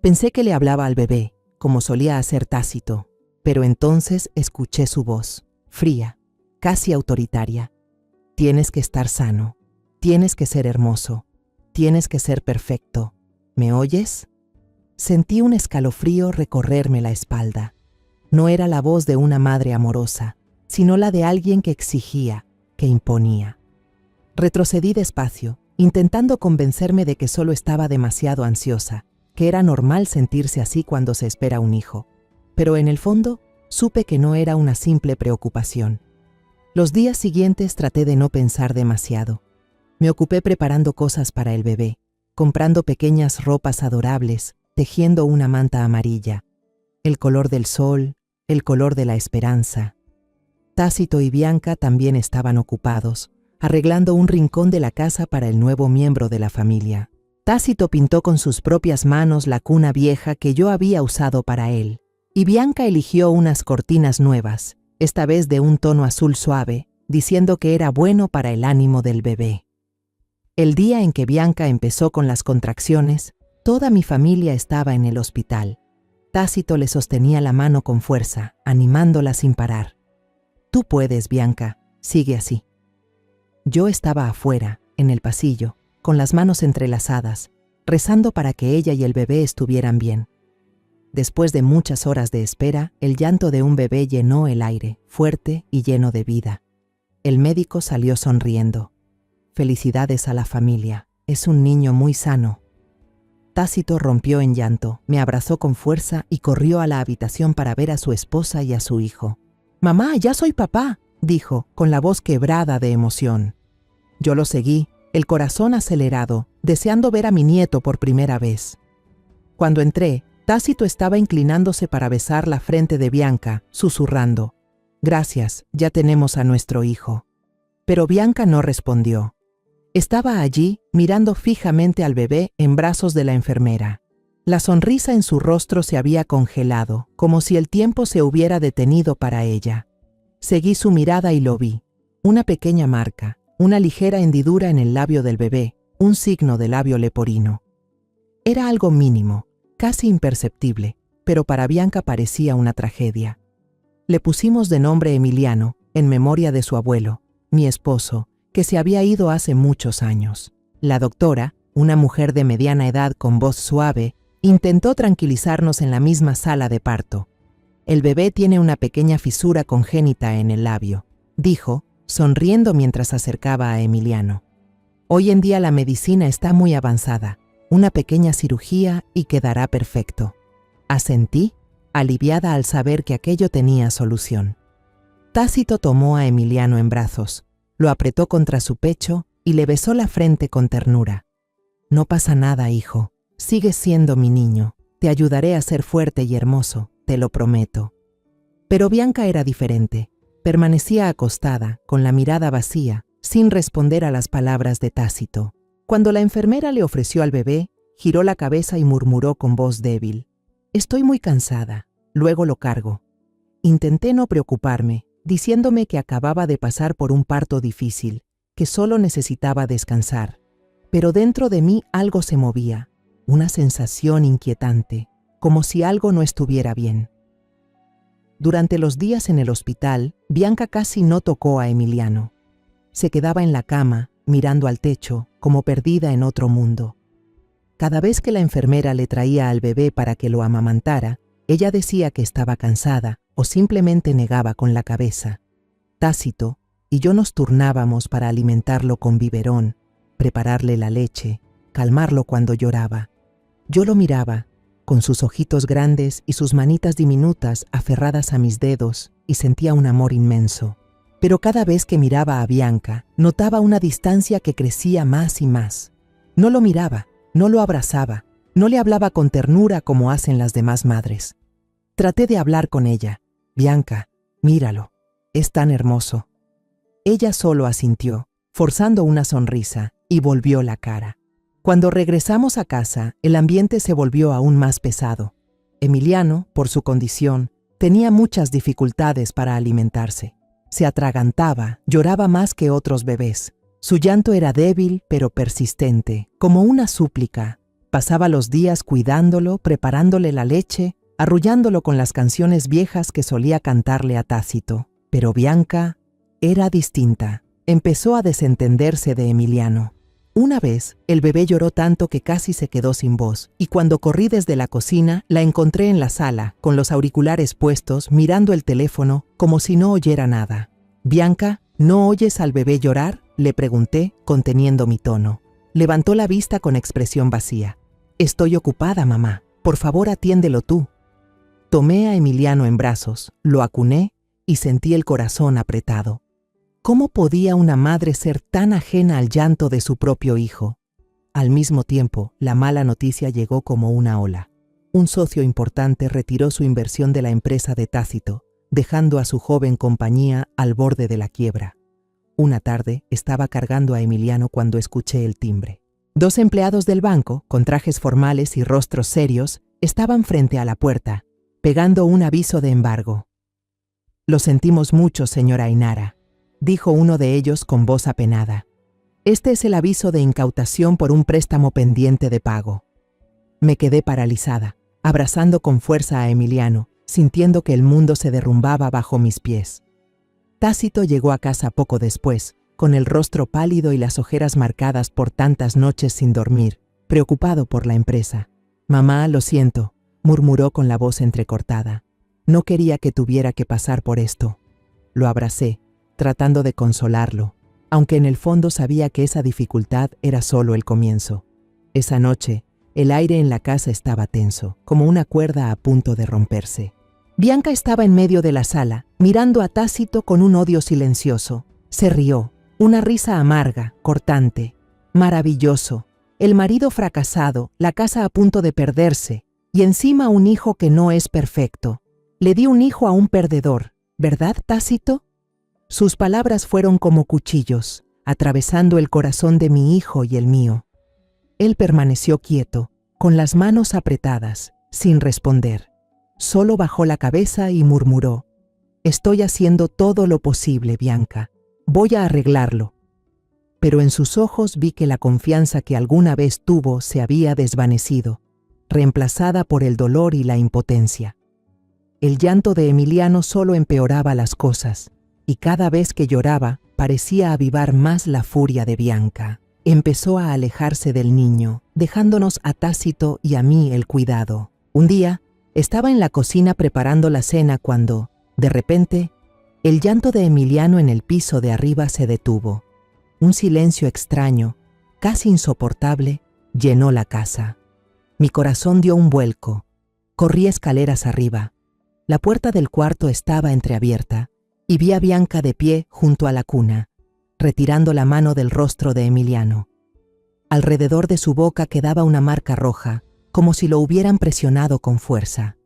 Pensé que le hablaba al bebé, como solía hacer Tácito, pero entonces escuché su voz, fría, casi autoritaria. «Tienes que estar sano, tienes que ser hermoso, tienes que ser perfecto. ¿Me oyes?». Sentí un escalofrío recorrerme la espalda. No era la voz de una madre amorosa, sino la de alguien que exigía, que imponía. Retrocedí despacio, intentando convencerme de que solo estaba demasiado ansiosa, que era normal sentirse así cuando se espera un hijo. Pero en el fondo, supe que no era una simple preocupación. Los días siguientes traté de no pensar demasiado. Me ocupé preparando cosas para el bebé, comprando pequeñas ropas adorables, tejiendo una manta amarilla, el color del sol, el color de la esperanza. Tácito y Bianca también estaban ocupados, arreglando un rincón de la casa para el nuevo miembro de la familia. Tácito pintó con sus propias manos la cuna vieja que yo había usado para él, y Bianca eligió unas cortinas nuevas, esta vez de un tono azul suave, diciendo que era bueno para el ánimo del bebé. El día en que Bianca empezó con las contracciones, toda mi familia estaba en el hospital. Tácito le sostenía la mano con fuerza, animándola sin parar. «Tú puedes, Bianca, sigue así». Yo estaba afuera, en el pasillo, con las manos entrelazadas, rezando para que ella y el bebé estuvieran bien. Después de muchas horas de espera, el llanto de un bebé llenó el aire, fuerte y lleno de vida. El médico salió sonriendo. Felicidades a la familia. Es un niño muy sano. Tácito rompió en llanto, me abrazó con fuerza y corrió a la habitación para ver a su esposa y a su hijo. «Mamá, ya soy papá», dijo, con la voz quebrada de emoción. Yo lo seguí, el corazón acelerado, deseando ver a mi nieto por primera vez. Cuando entré, Tácito estaba inclinándose para besar la frente de Bianca, susurrando: «Gracias, ya tenemos a nuestro hijo». Pero Bianca no respondió. Estaba allí, mirando fijamente al bebé en brazos de la enfermera. La sonrisa en su rostro se había congelado, como si el tiempo se hubiera detenido para ella. Seguí su mirada y lo vi. Una pequeña marca, una ligera hendidura en el labio del bebé, un signo de labio leporino. Era algo mínimo, casi imperceptible, pero para Bianca parecía una tragedia. Le pusimos de nombre Emiliano, en memoria de su abuelo, mi esposo, que se había ido hace muchos años. La doctora, una mujer de mediana edad con voz suave, intentó tranquilizarnos en la misma sala de parto. «El bebé tiene una pequeña fisura congénita en el labio», dijo, sonriendo mientras acercaba a Emiliano. «Hoy en día la medicina está muy avanzada. Una pequeña cirugía y quedará perfecto». Asentí, aliviada al saber que aquello tenía solución. Tácito tomó a Emiliano en brazos, lo apretó contra su pecho y le besó la frente con ternura. «No pasa nada, hijo. Sigues siendo mi niño. Te ayudaré a ser fuerte y hermoso, te lo prometo». Pero Bianca era diferente. Permanecía acostada, con la mirada vacía, sin responder a las palabras de Tácito. Cuando la enfermera le ofreció al bebé, giró la cabeza y murmuró con voz débil: «Estoy muy cansada. Luego lo cargo». Intenté no preocuparme, diciéndome que acababa de pasar por un parto difícil, que solo necesitaba descansar. Pero dentro de mí algo se movía, una sensación inquietante, como si algo no estuviera bien. Durante los días en el hospital, Bianca casi no tocó a Emiliano. Se quedaba en la cama, mirando al techo, como perdida en otro mundo. Cada vez que la enfermera le traía al bebé para que lo amamantara, ella decía que estaba cansada o simplemente negaba con la cabeza. Tácito y yo nos turnábamos para alimentarlo con biberón, prepararle la leche, calmarlo cuando lloraba. Yo lo miraba, con sus ojitos grandes y sus manitas diminutas aferradas a mis dedos, y sentía un amor inmenso. Pero cada vez que miraba a Bianca, notaba una distancia que crecía más y más. No lo miraba, no lo abrazaba, no le hablaba con ternura como hacen las demás madres. Traté de hablar con ella. «Bianca, míralo, es tan hermoso». Ella solo asintió, forzando una sonrisa, y volvió la cara. Cuando regresamos a casa, el ambiente se volvió aún más pesado. Emiliano, por su condición, tenía muchas dificultades para alimentarse. Se atragantaba, lloraba más que otros bebés. Su llanto era débil pero persistente, como una súplica. Pasaba los días cuidándolo, preparándole la leche, arrullándolo con las canciones viejas que solía cantarle a Tácito. Pero Bianca era distinta. Empezó a desentenderse de Emiliano. Una vez, el bebé lloró tanto que casi se quedó sin voz, y cuando corrí desde la cocina, la encontré en la sala, con los auriculares puestos, mirando el teléfono, como si no oyera nada. «Bianca, ¿no oyes al bebé llorar?», le pregunté, conteniendo mi tono. Levantó la vista con expresión vacía. «Estoy ocupada, mamá. Por favor, atiéndelo tú». Tomé a Emiliano en brazos, lo acuné y sentí el corazón apretado. ¿Cómo podía una madre ser tan ajena al llanto de su propio hijo? Al mismo tiempo, la mala noticia llegó como una ola. Un socio importante retiró su inversión de la empresa de Tácito, dejando a su joven compañía al borde de la quiebra. Una tarde estaba cargando a Emiliano cuando escuché el timbre. 2 empleados del banco, con trajes formales y rostros serios, estaban frente a la puerta, pegando un aviso de embargo. «Lo sentimos mucho, señora Ainara», dijo uno de ellos con voz apenada. «Este es el aviso de incautación por un préstamo pendiente de pago». Me quedé paralizada, abrazando con fuerza a Emiliano, sintiendo que el mundo se derrumbaba bajo mis pies. Tácito llegó a casa poco después, con el rostro pálido y las ojeras marcadas por tantas noches sin dormir, preocupado por la empresa. «Mamá, lo siento. murmuró con la voz entrecortada. No quería que tuviera que pasar por esto. Lo abracé, tratando de consolarlo, aunque en el fondo sabía que esa dificultad era solo el comienzo. Esa noche, el aire en la casa estaba tenso, como una cuerda a punto de romperse. Bianca estaba en medio de la sala, mirando a Tácito con un odio silencioso. Se rió, una risa amarga, cortante. Maravilloso. El marido fracasado, la casa a punto de perderse, y encima un hijo que no es perfecto. Le di un hijo a un perdedor, ¿verdad, Tácito? Sus palabras fueron como cuchillos, atravesando el corazón de mi hijo y el mío. Él permaneció quieto, con las manos apretadas, sin responder. Solo bajó la cabeza y murmuró: «Estoy haciendo todo lo posible, Bianca. Voy a arreglarlo». Pero en sus ojos vi que la confianza que alguna vez tuvo se había desvanecido, reemplazada por el dolor y la impotencia. El llanto de Emiliano solo empeoraba las cosas, y cada vez que lloraba parecía avivar más la furia de Bianca. Empezó a alejarse del niño, dejándonos a Tácito y a mí el cuidado. Un día, estaba en la cocina preparando la cena cuando, de repente, el llanto de Emiliano en el piso de arriba se detuvo. Un silencio extraño, casi insoportable, llenó la casa. Mi corazón dio un vuelco. Corrí escaleras arriba. La puerta del cuarto estaba entreabierta y vi a Bianca de pie junto a la cuna, retirando la mano del rostro de Emiliano. Alrededor de su boca quedaba una marca roja, como si lo hubieran presionado con fuerza.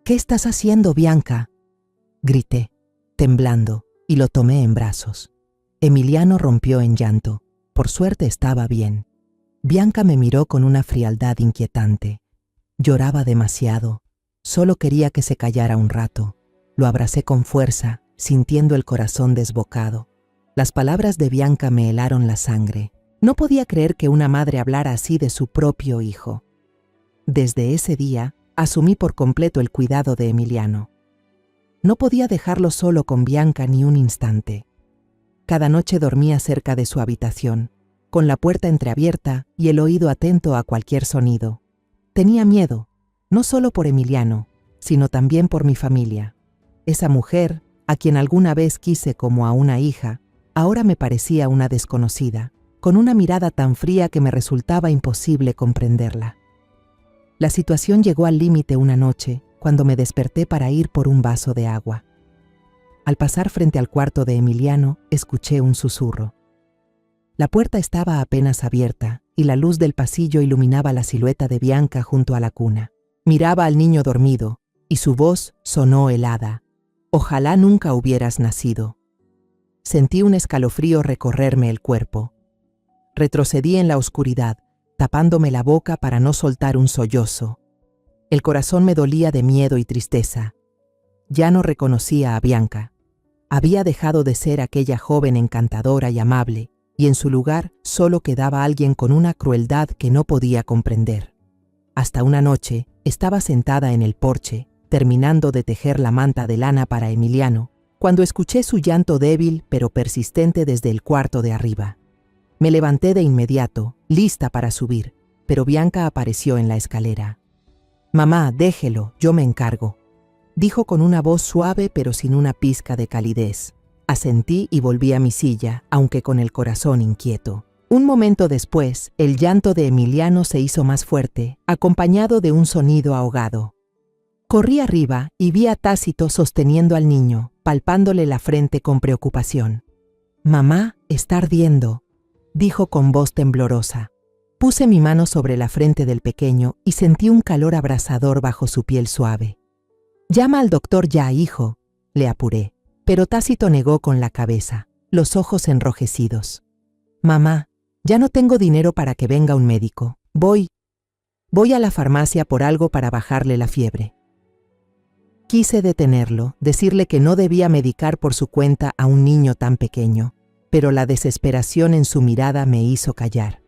«¿Qué estás haciendo, Bianca?», grité, temblando, y lo tomé en brazos. Emiliano rompió en llanto. Por suerte estaba bien. Bianca me miró con una frialdad inquietante. Lloraba demasiado. Solo quería que se callara un rato. Lo abracé con fuerza, sintiendo el corazón desbocado. Las palabras de Bianca me helaron la sangre. No podía creer que una madre hablara así de su propio hijo. Desde ese día, asumí por completo el cuidado de Emiliano. No podía dejarlo solo con Bianca ni un instante. Cada noche dormía cerca de su habitación, con la puerta entreabierta y el oído atento a cualquier sonido. Tenía miedo, no solo por Emiliano, sino también por mi familia. Esa mujer, a quien alguna vez quise como a una hija, ahora me parecía una desconocida, con una mirada tan fría que me resultaba imposible comprenderla. La situación llegó al límite una noche, cuando me desperté para ir por un vaso de agua. Al pasar frente al cuarto de Emiliano, escuché un susurro. La puerta estaba apenas abierta y la luz del pasillo iluminaba la silueta de Bianca junto a la cuna. Miraba al niño dormido y su voz sonó helada. «Ojalá nunca hubieras nacido». Sentí un escalofrío recorrerme el cuerpo. Retrocedí en la oscuridad, tapándome la boca para no soltar un sollozo. El corazón me dolía de miedo y tristeza. Ya no reconocía a Bianca. Había dejado de ser aquella joven encantadora y amable, y en su lugar solo quedaba alguien con una crueldad que no podía comprender. Hasta una noche, estaba sentada en el porche, terminando de tejer la manta de lana para Emiliano, cuando escuché su llanto débil pero persistente desde el cuarto de arriba. Me levanté de inmediato, lista para subir, pero Bianca apareció en la escalera. «Mamá, déjelo, yo me encargo», dijo con una voz suave pero sin una pizca de calidez. Asentí y volví a mi silla, aunque con el corazón inquieto. Un momento después, el llanto de Emiliano se hizo más fuerte, acompañado de un sonido ahogado. Corrí arriba y vi a Tácito sosteniendo al niño, palpándole la frente con preocupación. «Mamá, está ardiendo», dijo con voz temblorosa. Puse mi mano sobre la frente del pequeño y sentí un calor abrasador bajo su piel suave. «Llama al doctor ya, hijo», le apuré, pero Tácito negó con la cabeza, los ojos enrojecidos. «Mamá, ya no tengo dinero para que venga un médico. Voy a la farmacia por algo para bajarle la fiebre». Quise detenerlo, decirle que no debía medicar por su cuenta a un niño tan pequeño, pero la desesperación en su mirada me hizo callar.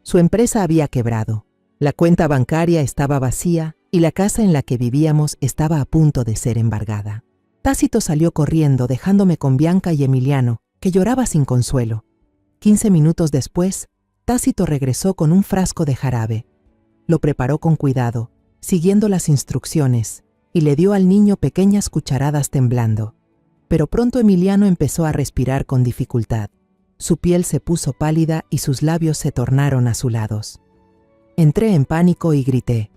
Su empresa había quebrado, la cuenta bancaria estaba vacía y la casa en la que vivíamos estaba a punto de ser embargada. Tácito salió corriendo, dejándome con Bianca y Emiliano, que lloraba sin consuelo. 15 minutos después, Tácito regresó con un frasco de jarabe. Lo preparó con cuidado, siguiendo las instrucciones, y le dio al niño pequeñas cucharadas temblando. Pero pronto Emiliano empezó a respirar con dificultad. Su piel se puso pálida y sus labios se tornaron azulados. Entré en pánico y grité: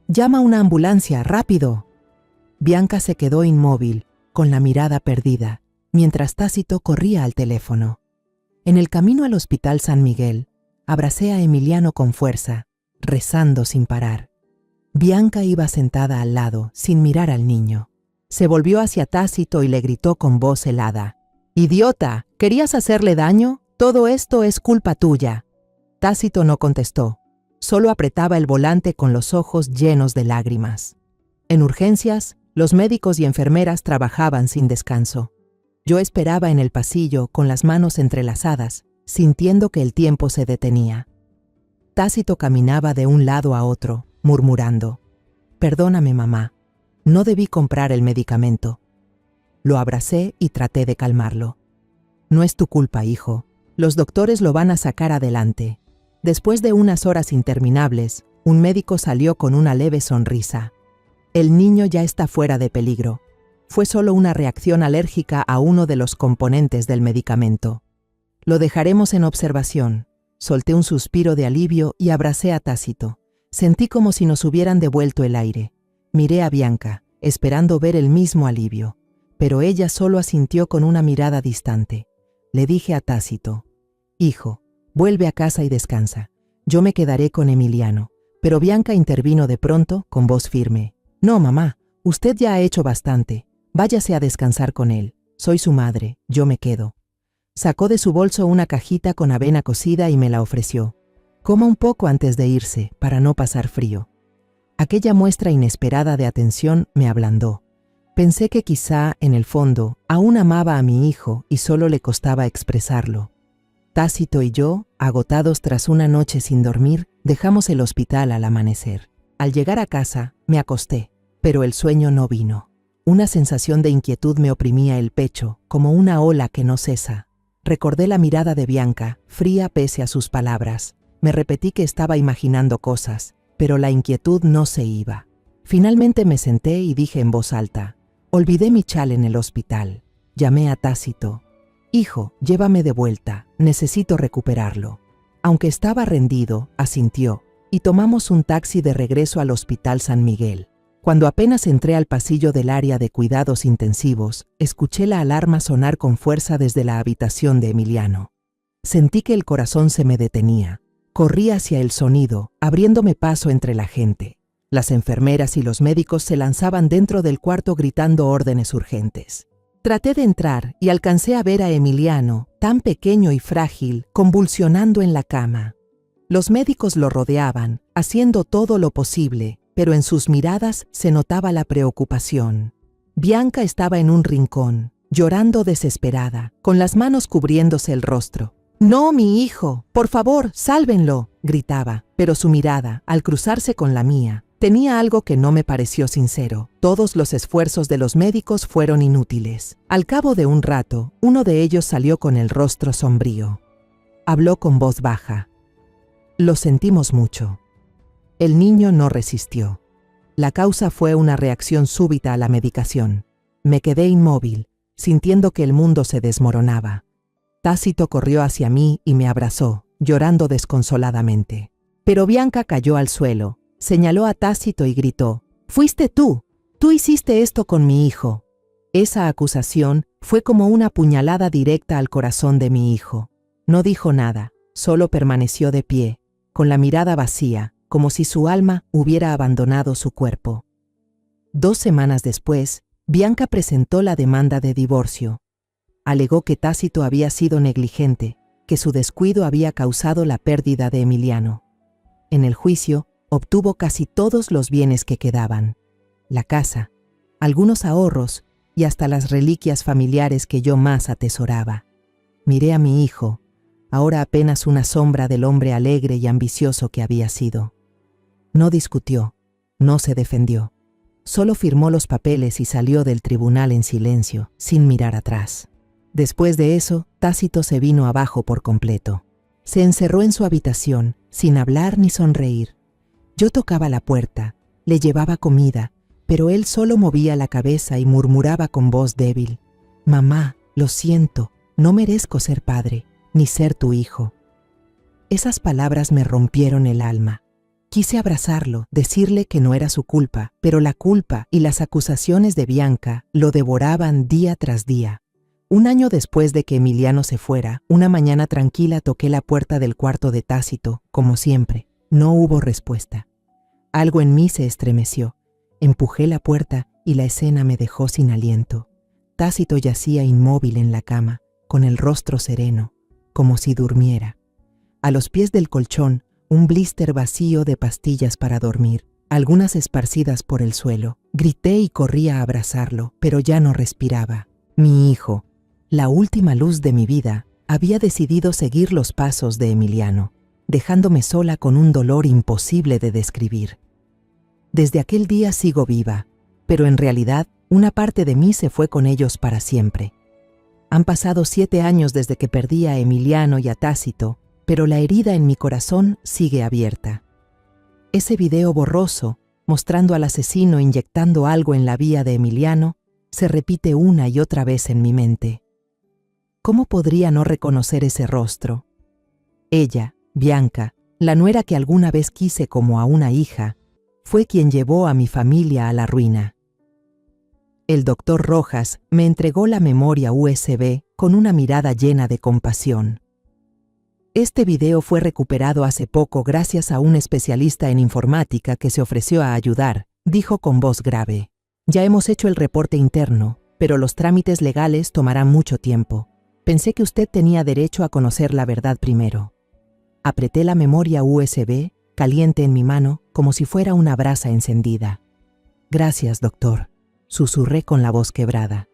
«¡Llama a una ambulancia, rápido!». Bianca se quedó inmóvil, con la mirada perdida, mientras Tácito corría al teléfono. En el camino al Hospital San Miguel, abracé a Emiliano con fuerza, rezando sin parar. Bianca iba sentada al lado, sin mirar al niño. Se volvió hacia Tácito y le gritó con voz helada: «¡Idiota! ¿Querías hacerle daño? Todo esto es culpa tuya». Tácito no contestó, solo apretaba el volante con los ojos llenos de lágrimas. En urgencias, los médicos y enfermeras trabajaban sin descanso. Yo esperaba en el pasillo con las manos entrelazadas, sintiendo que el tiempo se detenía. Tácito caminaba de un lado a otro, murmurando: «Perdóname, mamá, no debí comprar el medicamento». Lo abracé y traté de calmarlo. «No es tu culpa, hijo. Los doctores lo van a sacar adelante». Después de unas horas interminables, un médico salió con una leve sonrisa. «El niño ya está fuera de peligro. Fue solo una reacción alérgica a uno de los componentes del medicamento. Lo dejaremos en observación». Solté un suspiro de alivio y abracé a Tácito. Sentí como si nos hubieran devuelto el aire. Miré a Bianca, esperando ver el mismo alivio, pero ella solo asintió con una mirada distante. Le dije a Tácito: «Hijo, vuelve a casa y descansa. Yo me quedaré con Emiliano». Pero Bianca intervino de pronto, con voz firme: «No, mamá, usted ya ha hecho bastante. Váyase a descansar con él. Soy su madre, yo me quedo». Sacó de su bolso una cajita con avena cocida y me la ofreció. «Coma un poco antes de irse, para no pasar frío». Aquella muestra inesperada de atención me ablandó. Pensé que quizá, en el fondo, aún amaba a mi hijo y solo le costaba expresarlo. Tácito y yo, agotados tras una noche sin dormir, dejamos el hospital al amanecer. Al llegar a casa, me acosté, pero el sueño no vino. Una sensación de inquietud me oprimía el pecho, como una ola que no cesa. Recordé la mirada de Bianca, fría pese a sus palabras. Me repetí que estaba imaginando cosas, pero la inquietud no se iba. Finalmente me senté y dije en voz alta: «Olvidé mi chal en el hospital». Llamé a Tácito: «Hijo, llévame de vuelta, necesito recuperarlo». Aunque estaba rendido, asintió, y tomamos un taxi de regreso al Hospital San Miguel. Cuando apenas entré al pasillo del área de cuidados intensivos, escuché la alarma sonar con fuerza desde la habitación de Emiliano. Sentí que el corazón se me detenía. Corrí hacia el sonido, abriéndome paso entre la gente. Las enfermeras y los médicos se lanzaban dentro del cuarto gritando órdenes urgentes. Traté de entrar y alcancé a ver a Emiliano, tan pequeño y frágil, convulsionando en la cama. Los médicos lo rodeaban, haciendo todo lo posible, pero en sus miradas se notaba la preocupación. Bianca estaba en un rincón, llorando desesperada, con las manos cubriéndose el rostro. «No, mi hijo, por favor, sálvenlo», gritaba, pero su mirada, al cruzarse con la mía, tenía algo que no me pareció sincero. Todos los esfuerzos de los médicos fueron inútiles. Al cabo de un rato, uno de ellos salió con el rostro sombrío. Habló con voz baja: «Lo sentimos mucho». El niño no resistió. La causa fue una reacción súbita a la medicación. Me quedé inmóvil, sintiendo que el mundo se desmoronaba. Tácito corrió hacia mí y me abrazó, llorando desconsoladamente. Pero Bianca cayó al suelo, señaló a Tácito y gritó: «¡Fuiste tú! ¡Tú hiciste esto con mi hijo!». Esa acusación fue como una puñalada directa al corazón de mi hijo. No dijo nada, solo permaneció de pie, con la mirada vacía, como si su alma hubiera abandonado su cuerpo. 2 semanas después, Bianca presentó la demanda de divorcio. Alegó que Tácito había sido negligente, que su descuido había causado la pérdida de Emiliano. En el juicio, obtuvo casi todos los bienes que quedaban: la casa, algunos ahorros y hasta las reliquias familiares que yo más atesoraba. Miré a mi hijo, ahora apenas una sombra del hombre alegre y ambicioso que había sido. No discutió, no se defendió. Solo firmó los papeles y salió del tribunal en silencio, sin mirar atrás. Después de eso, Tácito se vino abajo por completo. Se encerró en su habitación, sin hablar ni sonreír. Yo tocaba la puerta, le llevaba comida, pero él solo movía la cabeza y murmuraba con voz débil: «Mamá, lo siento, no merezco ser padre, ni ser tu hijo». Esas palabras me rompieron el alma. Quise abrazarlo, decirle que no era su culpa, pero la culpa y las acusaciones de Bianca lo devoraban día tras día. Un año después de que Emiliano se fuera, una mañana tranquila toqué la puerta del cuarto de Tácito, como siempre. No hubo respuesta. Algo en mí se estremeció. Empujé la puerta y la escena me dejó sin aliento. Tácito yacía inmóvil en la cama, con el rostro sereno, como si durmiera. A los pies del colchón, un blister vacío de pastillas para dormir, algunas esparcidas por el suelo. Grité y corrí a abrazarlo, pero ya no respiraba. Mi hijo, la última luz de mi vida, había decidido seguir los pasos de Emiliano, dejándome sola con un dolor imposible de describir. Desde aquel día sigo viva, pero en realidad una parte de mí se fue con ellos para siempre. Han pasado 7 años desde que perdí a Emiliano y a Tácito, pero la herida en mi corazón sigue abierta. Ese video borroso, mostrando al asesino inyectando algo en la vía de Emiliano, se repite una y otra vez en mi mente. ¿Cómo podría no reconocer ese rostro? Ella, Bianca, la nuera que alguna vez quise como a una hija, fue quien llevó a mi familia a la ruina. El doctor Rojas me entregó la memoria USB con una mirada llena de compasión. Este video fue recuperado hace poco gracias a un especialista en informática que se ofreció a ayudar, dijo con voz grave. Ya hemos hecho el reporte interno, pero los trámites legales tomarán mucho tiempo. Pensé que usted tenía derecho a conocer la verdad primero. Apreté la memoria USB, caliente en mi mano, como si fuera una brasa encendida. Gracias, doctor, susurré con la voz quebrada.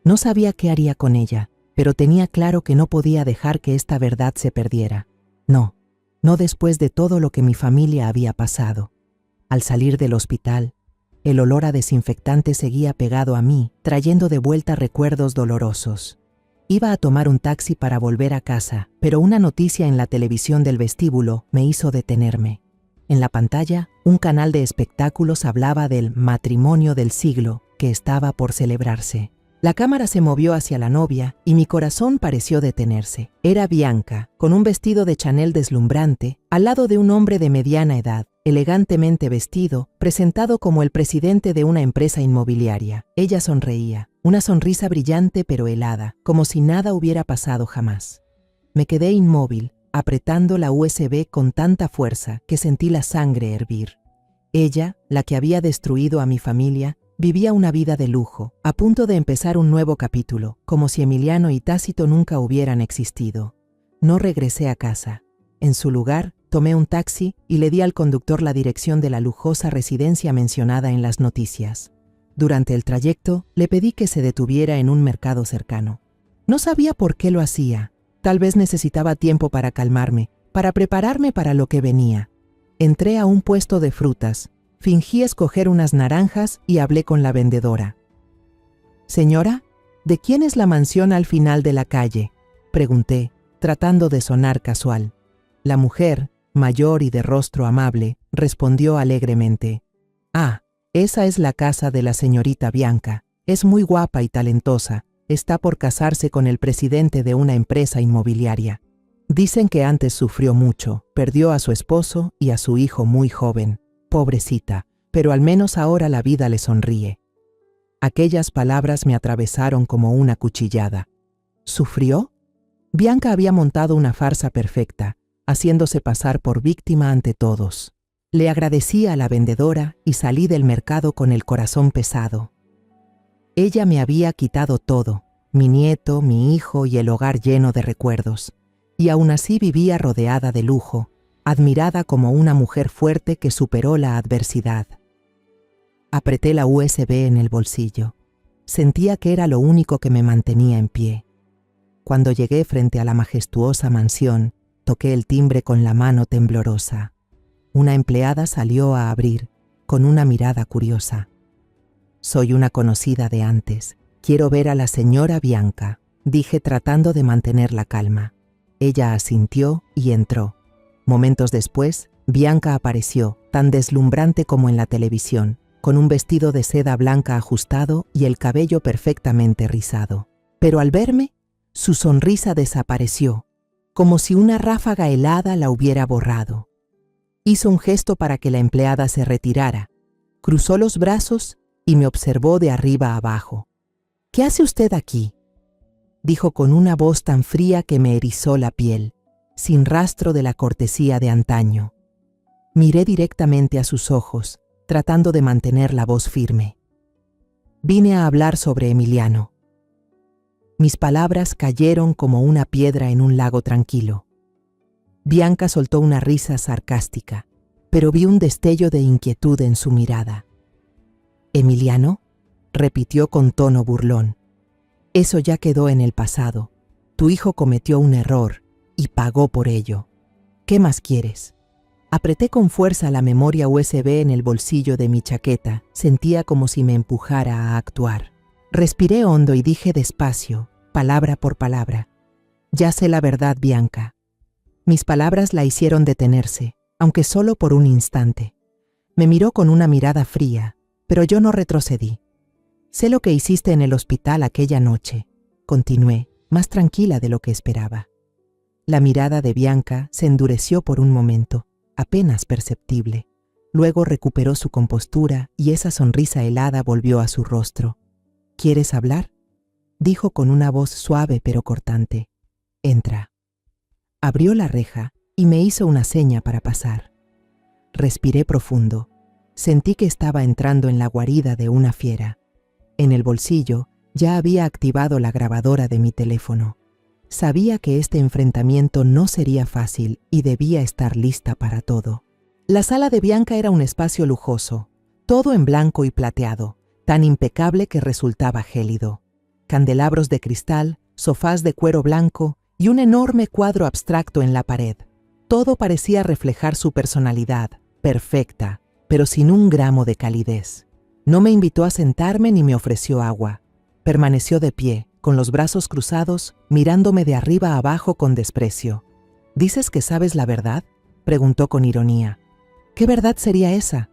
No sabía qué haría con ella, pero tenía claro que no podía dejar que esta verdad se perdiera. No después de todo lo que mi familia había pasado. Al salir del hospital, el olor a desinfectante seguía pegado a mí, trayendo de vuelta recuerdos dolorosos. Iba a tomar un taxi para volver a casa, pero una noticia en la televisión del vestíbulo me hizo detenerme. En la pantalla, un canal de espectáculos hablaba del matrimonio del siglo que estaba por celebrarse. La cámara se movió hacia la novia y mi corazón pareció detenerse. Era Bianca, con un vestido de Chanel deslumbrante, al lado de un hombre de mediana edad, elegantemente vestido, presentado como el presidente de una empresa inmobiliaria. Ella sonreía, una sonrisa brillante pero helada, como si nada hubiera pasado jamás. Me quedé inmóvil, apretando la USB con tanta fuerza que sentí la sangre hervir. Ella, la que había destruido a mi familia, vivía una vida de lujo, a punto de empezar un nuevo capítulo, como si Emiliano y Tácito nunca hubieran existido. No regresé a casa. En su lugar, tomé un taxi y le di al conductor la dirección de la lujosa residencia mencionada en las noticias. Durante el trayecto, le pedí que se detuviera en un mercado cercano. No sabía por qué lo hacía. Tal vez necesitaba tiempo para calmarme, para prepararme para lo que venía. Entré a un puesto de frutas, fingí escoger unas naranjas y hablé con la vendedora. «Señora, ¿de quién es la mansión al final de la calle?», pregunté, tratando de sonar casual. La mujer, mayor y de rostro amable, respondió alegremente: «Ah, esa es la casa de la señorita Bianca. Es muy guapa y talentosa. Está por casarse con el presidente de una empresa inmobiliaria. Dicen que antes sufrió mucho, perdió a su esposo y a su hijo muy joven. Pobrecita, pero al menos ahora la vida le sonríe». Aquellas palabras me atravesaron como una cuchillada. ¿Sufrió? Bianca había montado una farsa perfecta, haciéndose pasar por víctima ante todos. Le agradecí a la vendedora y salí del mercado con el corazón pesado. Ella me había quitado todo, mi nieto, mi hijo y el hogar lleno de recuerdos, y aún así vivía rodeada de lujo, admirada como una mujer fuerte que superó la adversidad. Apreté la USB en el bolsillo. Sentía que era lo único que me mantenía en pie. Cuando llegué frente a la majestuosa mansión, toqué el timbre con la mano temblorosa. Una empleada salió a abrir, con una mirada curiosa. «Soy una conocida de antes. Quiero ver a la señora Bianca», dije tratando de mantener la calma. Ella asintió y entró. Momentos después, Bianca apareció, tan deslumbrante como en la televisión, con un vestido de seda blanca ajustado y el cabello perfectamente rizado. Pero al verme, su sonrisa desapareció, como si una ráfaga helada la hubiera borrado. Hizo un gesto para que la empleada se retirara, cruzó los brazos y me observó de arriba abajo. «¿Qué hace usted aquí?», dijo con una voz tan fría que me erizó la piel, sin rastro de la cortesía de antaño. Miré directamente a sus ojos, tratando de mantener la voz firme. «Vine a hablar sobre Emiliano». Mis palabras cayeron como una piedra en un lago tranquilo. Bianca soltó una risa sarcástica, pero vi un destello de inquietud en su mirada. «¿Emiliano?», repitió con tono burlón. «Eso ya quedó en el pasado. Tu hijo cometió un error y pagó por ello. ¿Qué más quieres?». Apreté con fuerza la memoria USB en el bolsillo de mi chaqueta. Sentía como si me empujara a actuar. Respiré hondo y dije despacio, palabra por palabra: «Ya sé la verdad, Bianca». Mis palabras la hicieron detenerse, aunque solo por un instante. Me miró con una mirada fría, pero yo no retrocedí. «Sé lo que hiciste en el hospital aquella noche», continué, más tranquila de lo que esperaba. La mirada de Bianca se endureció por un momento, apenas perceptible. Luego recuperó su compostura y esa sonrisa helada volvió a su rostro. «¿Quieres hablar?», dijo con una voz suave pero cortante. «Entra». Abrió la reja y me hizo una seña para pasar. Respiré profundo. Sentí que estaba entrando en la guarida de una fiera. En el bolsillo ya había activado la grabadora de mi teléfono. Sabía que este enfrentamiento no sería fácil y debía estar lista para todo. La sala de Bianca era un espacio lujoso, todo en blanco y plateado, tan impecable que resultaba gélido. Candelabros de cristal, sofás de cuero blanco y un enorme cuadro abstracto en la pared. Todo parecía reflejar su personalidad, perfecta, pero sin un gramo de calidez. No me invitó a sentarme ni me ofreció agua. Permaneció de pie, con los brazos cruzados, mirándome de arriba a abajo con desprecio. «¿Dices que sabes la verdad?», preguntó con ironía. «¿Qué verdad sería esa?».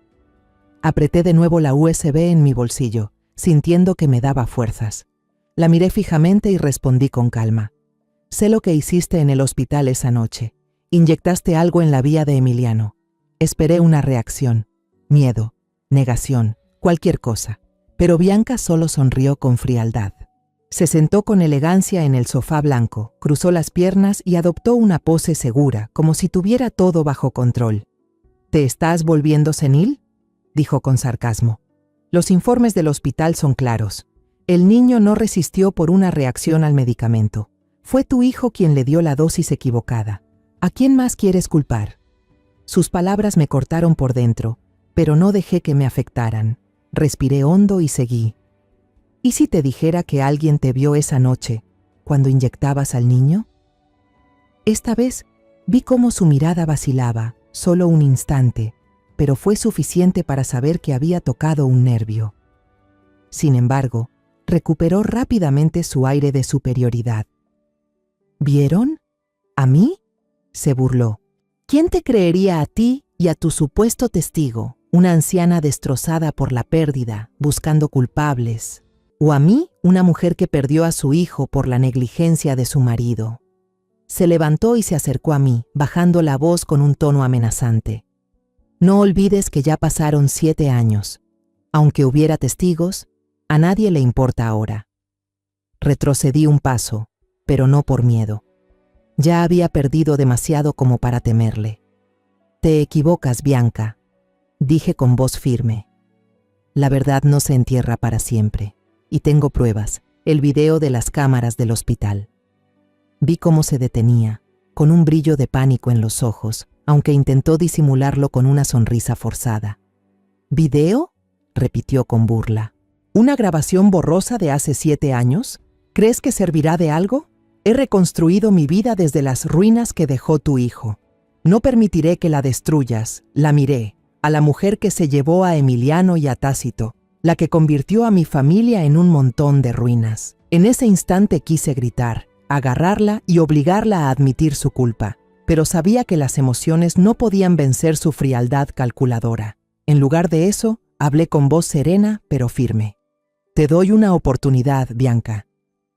Apreté de nuevo la USB en mi bolsillo, sintiendo que me daba fuerzas. La miré fijamente y respondí con calma. «Sé lo que hiciste en el hospital esa noche. Inyectaste algo en la vía de Emiliano. Esperé una reacción, miedo, negación, cualquier cosa». Pero Bianca solo sonrió con frialdad. Se sentó con elegancia en el sofá blanco, cruzó las piernas y adoptó una pose segura, como si tuviera todo bajo control. «¿Te estás volviendo senil?», dijo con sarcasmo. «Los informes del hospital son claros. El niño no resistió por una reacción al medicamento. Fue tu hijo quien le dio la dosis equivocada. ¿A quién más quieres culpar?». Sus palabras me cortaron por dentro, pero no dejé que me afectaran. Respiré hondo y seguí. «¿Y si te dijera que alguien te vio esa noche, cuando inyectabas al niño?». Esta vez vi cómo su mirada vacilaba, solo un instante, pero fue suficiente para saber que había tocado un nervio. Sin embargo, recuperó rápidamente su aire de superioridad. «¿Vieron? ¿A mí?», se burló. «¿Quién te creería a ti y a tu supuesto testigo, una anciana destrozada por la pérdida, buscando culpables? ¿O a mí, una mujer que perdió a su hijo por la negligencia de su marido?». Se levantó y se acercó a mí, bajando la voz con un tono amenazante. «No olvides que ya pasaron 7 años. Aunque hubiera testigos, a nadie le importa ahora». Retrocedí un paso, pero no por miedo. Ya había perdido demasiado como para temerle. «Te equivocas, Bianca», dije con voz firme. «La verdad no se entierra para siempre. Y tengo pruebas, el video de las cámaras del hospital». Vi cómo se detenía, con un brillo de pánico en los ojos, aunque intentó disimularlo con una sonrisa forzada. «¿Video?», repitió con burla. «¿Una grabación borrosa de hace 7 años? ¿Crees que servirá de algo? He reconstruido mi vida desde las ruinas que dejó tu hijo. No permitiré que la destruyas». La miré, a la mujer que se llevó a Emiliano y a Tácito, la que convirtió a mi familia en un montón de ruinas. En ese instante quise gritar, agarrarla y obligarla a admitir su culpa, pero sabía que las emociones no podían vencer su frialdad calculadora. En lugar de eso, hablé con voz serena pero firme. Te doy una oportunidad, Bianca.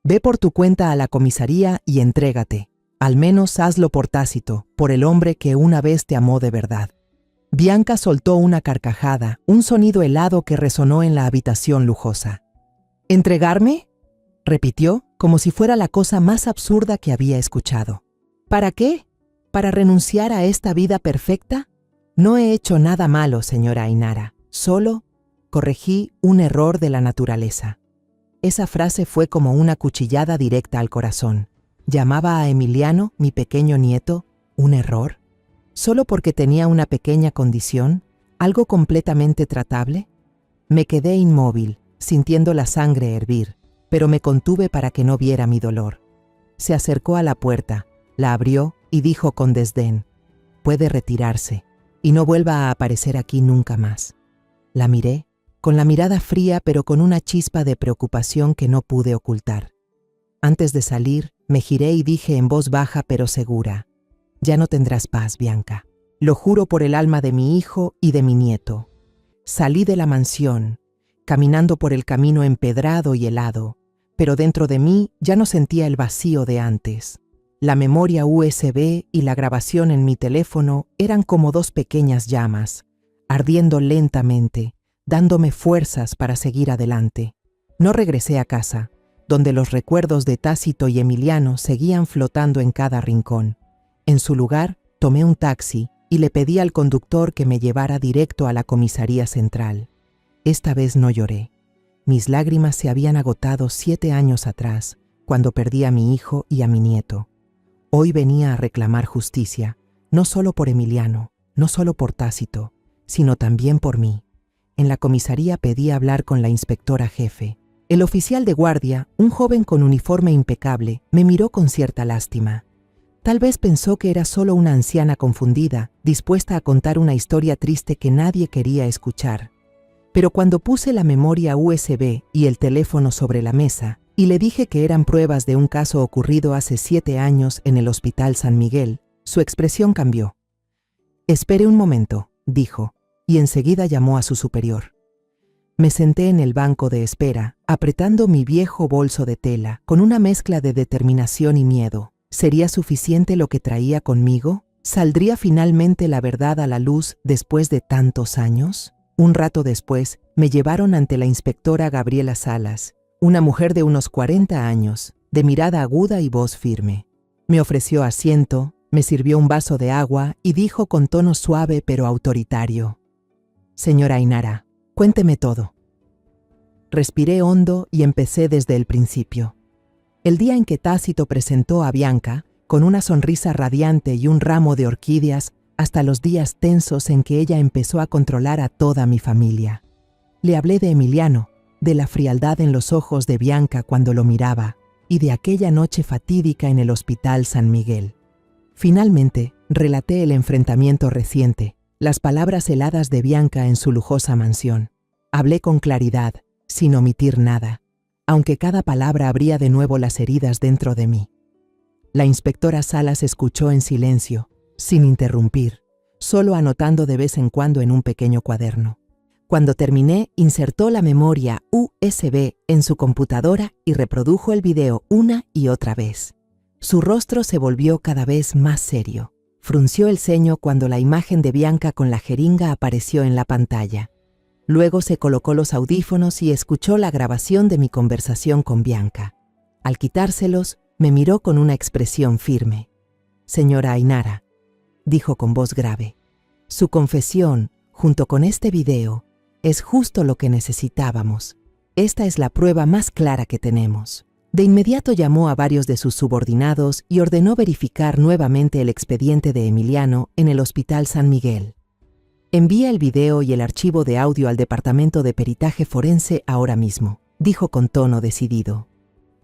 Ve por tu cuenta a la comisaría y entrégate. Al menos hazlo por Tácito, por el hombre que una vez te amó de verdad. Bianca soltó una carcajada, un sonido helado que resonó en la habitación lujosa. ¿Entregarme?, repitió, como si fuera la cosa más absurda que había escuchado. ¿Para qué? ¿Para renunciar a esta vida perfecta? No he hecho nada malo, señora Ainara. Solo corregí un error de la naturaleza. Esa frase fue como una cuchillada directa al corazón. ¿Llamaba a Emiliano, mi pequeño nieto, un error? ¿Solo porque tenía una pequeña condición? ¿Algo completamente tratable? Me quedé inmóvil, sintiendo la sangre hervir, pero me contuve para que no viera mi dolor. Se acercó a la puerta, la abrió y dijo con desdén: «Puede retirarse y no vuelva a aparecer aquí nunca más». La miré, con la mirada fría pero con una chispa de preocupación que no pude ocultar. Antes de salir, me giré y dije en voz baja pero segura: «Ya no tendrás paz, Bianca. Lo juro por el alma de mi hijo y de mi nieto». Salí de la mansión, caminando por el camino empedrado y helado, pero dentro de mí ya no sentía el vacío de antes. La memoria USB y la grabación en mi teléfono eran como dos pequeñas llamas, ardiendo lentamente, dándome fuerzas para seguir adelante. No regresé a casa, donde los recuerdos de Tácito y Emiliano seguían flotando en cada rincón. En su lugar, tomé un taxi y le pedí al conductor que me llevara directo a la comisaría central. Esta vez no lloré. Mis lágrimas se habían agotado 7 años atrás, cuando perdí a mi hijo y a mi nieto. Hoy venía a reclamar justicia, no solo por Emiliano, no solo por Tácito, sino también por mí. En la comisaría pedí hablar con la inspectora jefe. El oficial de guardia, un joven con uniforme impecable, me miró con cierta lástima. Tal vez pensó que era solo una anciana confundida, dispuesta a contar una historia triste que nadie quería escuchar. Pero cuando puse la memoria USB y el teléfono sobre la mesa, y le dije que eran pruebas de un caso ocurrido hace 7 años en el Hospital San Miguel, su expresión cambió. «Espere un momento», dijo, y enseguida llamó a su superior. Me senté en el banco de espera, apretando mi viejo bolso de tela, con una mezcla de determinación y miedo. ¿Sería suficiente lo que traía conmigo? ¿Saldría finalmente la verdad a la luz después de tantos años? Un rato después, me llevaron ante la inspectora Gabriela Salas, una mujer de unos 40 años, de mirada aguda y voz firme. Me ofreció asiento, me sirvió un vaso de agua y dijo con tono suave pero autoritario: «Señora Ainara, cuénteme todo». Respiré hondo y empecé desde el principio. El día en que Tácito presentó a Bianca, con una sonrisa radiante y un ramo de orquídeas, hasta los días tensos en que ella empezó a controlar a toda mi familia. Le hablé de Emiliano, de la frialdad en los ojos de Bianca cuando lo miraba, y de aquella noche fatídica en el Hospital San Miguel. Finalmente, relaté el enfrentamiento reciente, las palabras heladas de Bianca en su lujosa mansión. Hablé con claridad, sin omitir nada, aunque cada palabra abría de nuevo las heridas dentro de mí. La inspectora Salas escuchó en silencio, sin interrumpir, solo anotando de vez en cuando en un pequeño cuaderno. Cuando terminé, insertó la memoria USB en su computadora y reprodujo el video una y otra vez. Su rostro se volvió cada vez más serio. Frunció el ceño cuando la imagen de Bianca con la jeringa apareció en la pantalla. Luego se colocó los audífonos y escuchó la grabación de mi conversación con Bianca. Al quitárselos, me miró con una expresión firme. «Señora Ainara», dijo con voz grave, «su confesión, junto con este video, es justo lo que necesitábamos. Esta es la prueba más clara que tenemos». De inmediato llamó a varios de sus subordinados y ordenó verificar nuevamente el expediente de Emiliano en el Hospital San Miguel. «Envía el video y el archivo de audio al departamento de peritaje forense ahora mismo», dijo con tono decidido.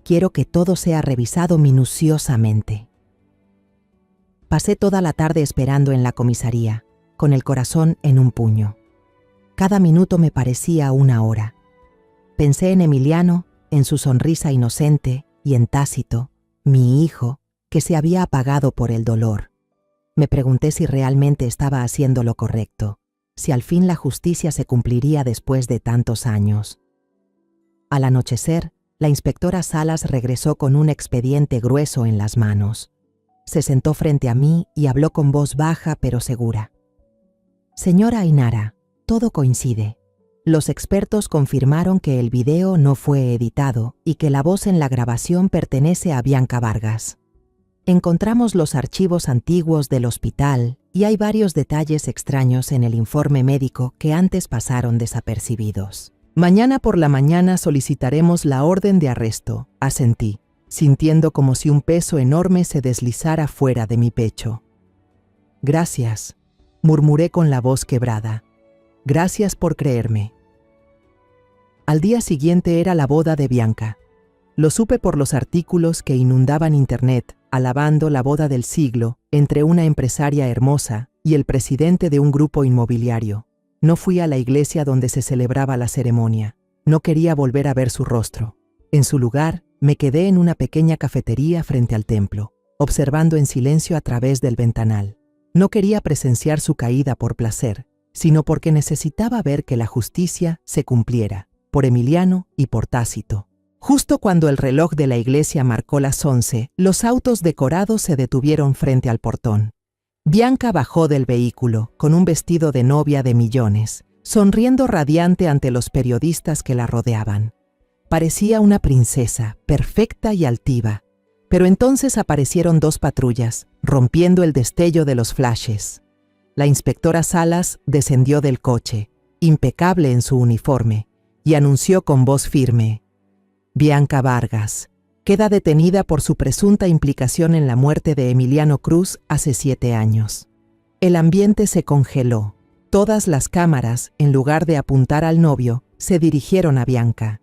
«Quiero que todo sea revisado minuciosamente». Pasé toda la tarde esperando en la comisaría, con el corazón en un puño. Cada minuto me parecía una hora. Pensé en Emiliano, en su sonrisa inocente, y en Tácito, mi hijo, que se había apagado por el dolor. Me pregunté si realmente estaba haciendo lo correcto, si al fin la justicia se cumpliría después de tantos años. Al anochecer, la inspectora Salas regresó con un expediente grueso en las manos. Se sentó frente a mí y habló con voz baja pero segura. Señora Ainara, todo coincide. Los expertos confirmaron que el video no fue editado y que la voz en la grabación pertenece a Bianca Vargas. Encontramos los archivos antiguos del hospital y hay varios detalles extraños en el informe médico que antes pasaron desapercibidos. Mañana por la mañana solicitaremos la orden de arresto, asentí, sintiendo como si un peso enorme se deslizara fuera de mi pecho. Gracias, murmuré con la voz quebrada. Gracias por creerme. Al día siguiente era la boda de Bianca. Lo supe por los artículos que inundaban Internet, alabando la boda del siglo entre una empresaria hermosa y el presidente de un grupo inmobiliario. No fui a la iglesia donde se celebraba la ceremonia. No quería volver a ver su rostro. En su lugar, me quedé en una pequeña cafetería frente al templo, observando en silencio a través del ventanal. No quería presenciar su caída por placer, sino porque necesitaba ver que la justicia se cumpliera, por Emiliano y por Tácito. Justo cuando el reloj de la iglesia marcó las 11, los autos decorados se detuvieron frente al portón. Bianca bajó del vehículo, con un vestido de novia de millones, sonriendo radiante ante los periodistas que la rodeaban. Parecía una princesa, perfecta y altiva. Pero entonces aparecieron 2 patrullas, rompiendo el destello de los flashes. La inspectora Salas descendió del coche, impecable en su uniforme, y anunció con voz firme: Bianca Vargas queda detenida por su presunta implicación en la muerte de Emiliano Cruz hace 7 años. El ambiente se congeló. Todas las cámaras, en lugar de apuntar al novio, se dirigieron a Bianca.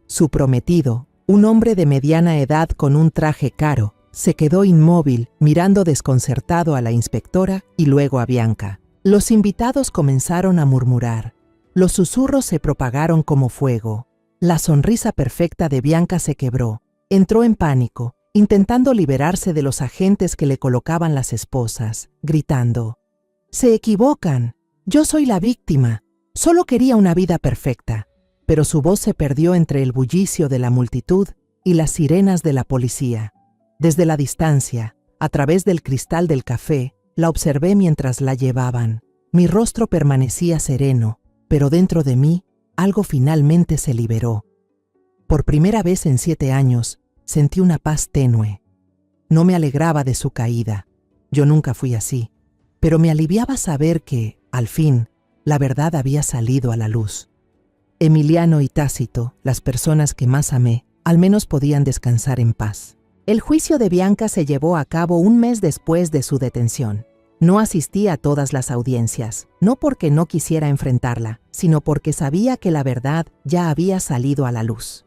Su prometido, un hombre de mediana edad con un traje caro, se quedó inmóvil, mirando desconcertado a la inspectora y luego a Bianca. Los invitados comenzaron a murmurar. Los susurros se propagaron como fuego. La sonrisa perfecta de Bianca se quebró. Entró en pánico, intentando liberarse de los agentes que le colocaban las esposas, gritando: «¡Se equivocan! Yo soy la víctima. Solo quería una vida perfecta». Pero su voz se perdió entre el bullicio de la multitud y las sirenas de la policía. Desde la distancia, a través del cristal del café, la observé mientras la llevaban. Mi rostro permanecía sereno, pero dentro de mí, algo finalmente se liberó. Por primera vez en 7 años, sentí una paz tenue. No me alegraba de su caída. Yo nunca fui así. Pero me aliviaba saber que, al fin, la verdad había salido a la luz. Emiliano y Tácito, las personas que más amé, al menos podían descansar en paz. El juicio de Bianca se llevó a cabo un mes después de su detención. No asistí a todas las audiencias, no porque no quisiera enfrentarla, sino porque sabía que la verdad ya había salido a la luz.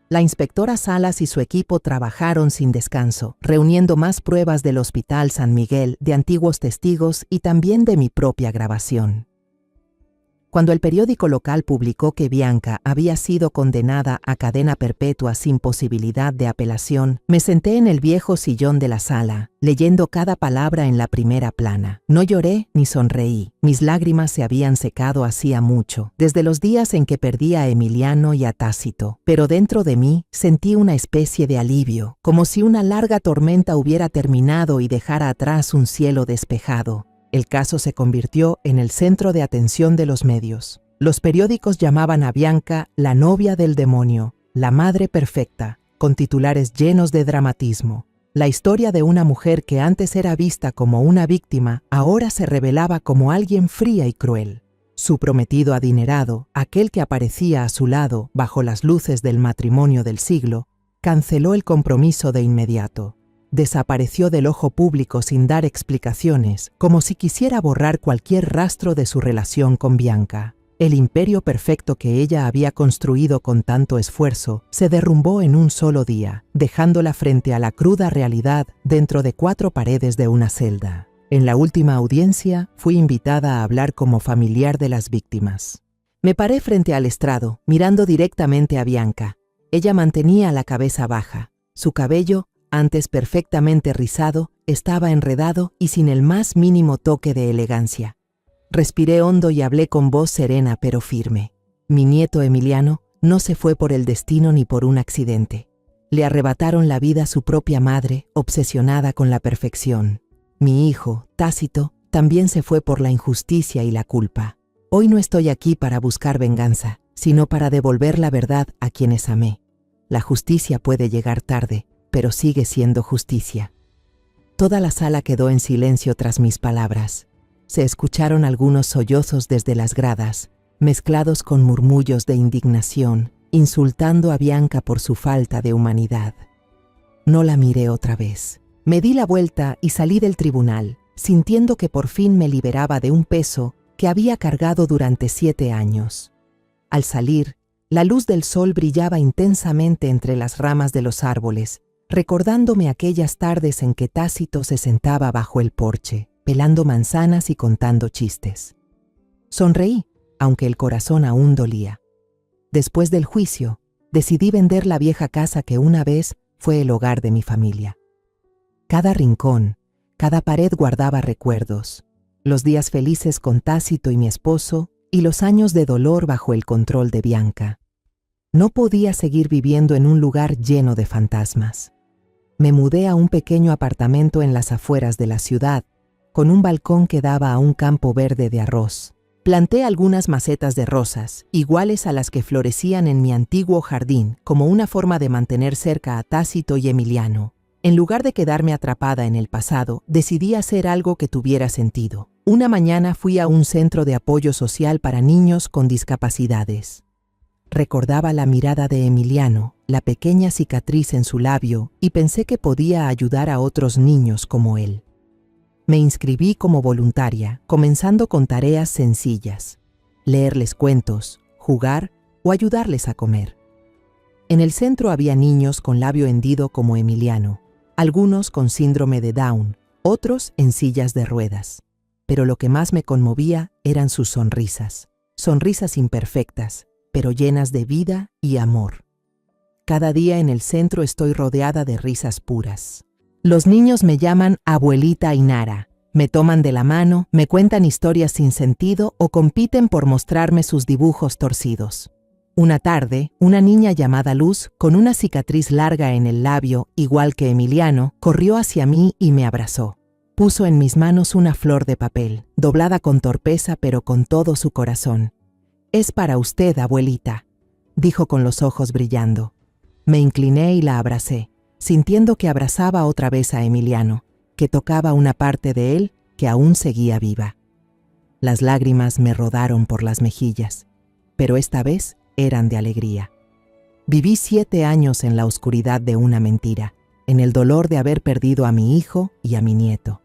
La inspectora Salas y su equipo trabajaron sin descanso, reuniendo más pruebas del Hospital San Miguel, de antiguos testigos y también de mi propia grabación. Cuando el periódico local publicó que Bianca había sido condenada a cadena perpetua sin posibilidad de apelación, me senté en el viejo sillón de la sala, leyendo cada palabra en la primera plana. No lloré ni sonreí. Mis lágrimas se habían secado hacía mucho, desde los días en que perdí a Emiliano y a Tácito. Pero dentro de mí sentí una especie de alivio, como si una larga tormenta hubiera terminado y dejara atrás un cielo despejado. El caso se convirtió en el centro de atención de los medios. Los periódicos llamaban a Bianca la novia del demonio, la madre perfecta, con titulares llenos de dramatismo. La historia de una mujer que antes era vista como una víctima, ahora se revelaba como alguien fría y cruel. Su prometido adinerado, aquel que aparecía a su lado bajo las luces del matrimonio del siglo, canceló el compromiso de inmediato. Desapareció del ojo público sin dar explicaciones, como si quisiera borrar cualquier rastro de su relación con Bianca. El imperio perfecto que ella había construido con tanto esfuerzo se derrumbó en un solo día, dejándola frente a la cruda realidad dentro de 4 paredes de una celda. En la última audiencia fui invitada a hablar como familiar de las víctimas. Me paré frente al estrado, mirando directamente a Bianca. Ella mantenía la cabeza baja, su cabello antes perfectamente rizado, estaba enredado y sin el más mínimo toque de elegancia. Respiré hondo y hablé con voz serena pero firme. Mi nieto Emiliano no se fue por el destino ni por un accidente. Le arrebataron la vida a su propia madre, obsesionada con la perfección. Mi hijo, Tácito, también se fue por la injusticia y la culpa. Hoy no estoy aquí para buscar venganza, sino para devolver la verdad a quienes amé. La justicia puede llegar tarde, pero sigue siendo justicia. Toda la sala quedó en silencio tras mis palabras. Se escucharon algunos sollozos desde las gradas, mezclados con murmullos de indignación, insultando a Bianca por su falta de humanidad. No la miré otra vez. Me di la vuelta y salí del tribunal, sintiendo que por fin me liberaba de un peso que había cargado durante 7 años. Al salir, la luz del sol brillaba intensamente entre las ramas de los árboles, recordándome aquellas tardes en que Tácito se sentaba bajo el porche, pelando manzanas y contando chistes. Sonreí, aunque el corazón aún dolía. Después del juicio, decidí vender la vieja casa que una vez fue el hogar de mi familia. Cada rincón, cada pared guardaba recuerdos, los días felices con Tácito y mi esposo y los años de dolor bajo el control de Bianca. No podía seguir viviendo en un lugar lleno de fantasmas. Me mudé a un pequeño apartamento en las afueras de la ciudad, con un balcón que daba a un campo verde de arroz. Planté algunas macetas de rosas, iguales a las que florecían en mi antiguo jardín, como una forma de mantener cerca a Tácito y Emiliano. En lugar de quedarme atrapada en el pasado, decidí hacer algo que tuviera sentido. Una mañana fui a un centro de apoyo social para niños con discapacidades. Recordaba la mirada de Emiliano, la pequeña cicatriz en su labio, y pensé que podía ayudar a otros niños como él. Me inscribí como voluntaria, comenzando con tareas sencillas: leerles cuentos, jugar o ayudarles a comer. En el centro había niños con labio hendido como Emiliano, algunos con síndrome de Down, otros en sillas de ruedas. Pero lo que más me conmovía eran sus sonrisas, sonrisas imperfectas, pero llenas de vida y amor. Cada día en el centro estoy rodeada de risas puras. Los niños me llaman abuelita Ainara, me toman de la mano, me cuentan historias sin sentido o compiten por mostrarme sus dibujos torcidos. Una tarde, una niña llamada Luz, con una cicatriz larga en el labio, igual que Emiliano, corrió hacia mí y me abrazó. Puso en mis manos una flor de papel, doblada con torpeza pero con todo su corazón. «Es para usted, abuelita», dijo con los ojos brillando. Me incliné y la abracé, sintiendo que abrazaba otra vez a Emiliano, que tocaba una parte de él que aún seguía viva. Las lágrimas me rodaron por las mejillas, pero esta vez eran de alegría. Viví 7 años en la oscuridad de una mentira, en el dolor de haber perdido a mi hijo y a mi nieto.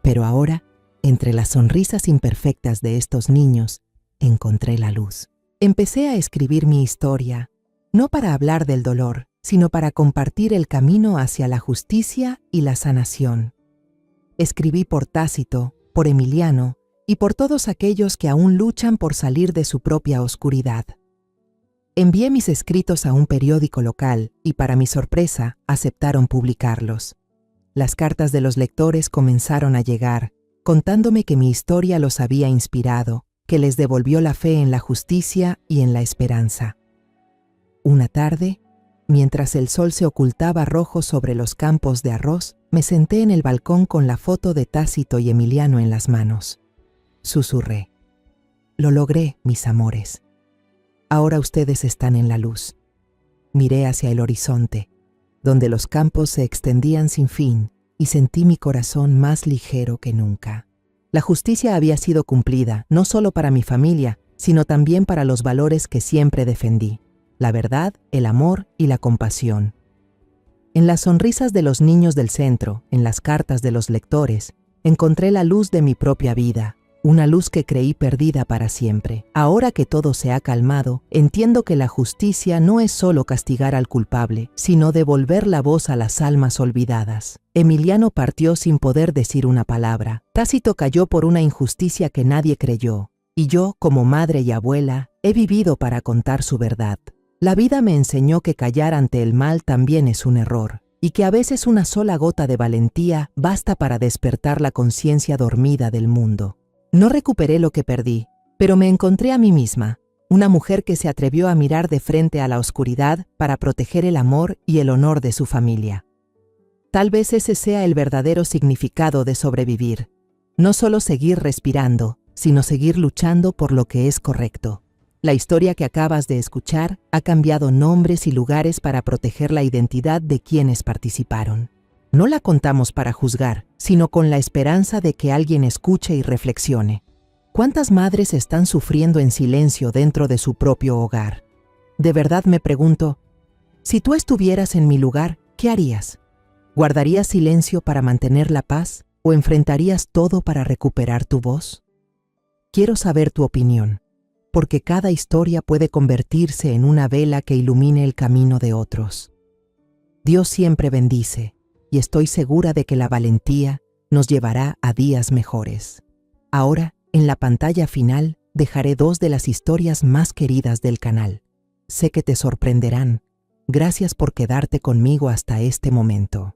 Pero ahora, entre las sonrisas imperfectas de estos niños, encontré la luz. Empecé a escribir mi historia, no para hablar del dolor, sino para compartir el camino hacia la justicia y la sanación. Escribí por Tácito, por Emiliano y por todos aquellos que aún luchan por salir de su propia oscuridad. Envié mis escritos a un periódico local y, para mi sorpresa, aceptaron publicarlos. Las cartas de los lectores comenzaron a llegar, contándome que mi historia los había inspirado, que les devolvió la fe en la justicia y en la esperanza. Una tarde, mientras el sol se ocultaba rojo sobre los campos de arroz, me senté en el balcón con la foto de Tácito y Emiliano en las manos. Susurré: «Lo logré, mis amores. Ahora ustedes están en la luz». Miré hacia el horizonte, donde los campos se extendían sin fin, y sentí mi corazón más ligero que nunca. La justicia había sido cumplida, no solo para mi familia, sino también para los valores que siempre defendí: la verdad, el amor y la compasión. En las sonrisas de los niños del centro, en las cartas de los lectores, encontré la luz de mi propia vida, una luz que creí perdida para siempre. Ahora que todo se ha calmado, entiendo que la justicia no es solo castigar al culpable, sino devolver la voz a las almas olvidadas. Emiliano partió sin poder decir una palabra. Tácito cayó por una injusticia que nadie creyó. Y yo, como madre y abuela, he vivido para contar su verdad. La vida me enseñó que callar ante el mal también es un error, y que a veces una sola gota de valentía basta para despertar la conciencia dormida del mundo. No recuperé lo que perdí, pero me encontré a mí misma, una mujer que se atrevió a mirar de frente a la oscuridad para proteger el amor y el honor de su familia. Tal vez ese sea el verdadero significado de sobrevivir. No solo seguir respirando, sino seguir luchando por lo que es correcto. La historia que acabas de escuchar ha cambiado nombres y lugares para proteger la identidad de quienes participaron. No la contamos para juzgar, sino con la esperanza de que alguien escuche y reflexione. ¿Cuántas madres están sufriendo en silencio dentro de su propio hogar? De verdad me pregunto, si tú estuvieras en mi lugar, ¿qué harías? ¿Guardarías silencio para mantener la paz o enfrentarías todo para recuperar tu voz? Quiero saber tu opinión, porque cada historia puede convertirse en una vela que ilumine el camino de otros. Dios siempre bendice, y estoy segura de que la valentía nos llevará a días mejores. Ahora, en la pantalla final, dejaré 2 de las historias más queridas del canal. Sé que te sorprenderán. Gracias por quedarte conmigo hasta este momento.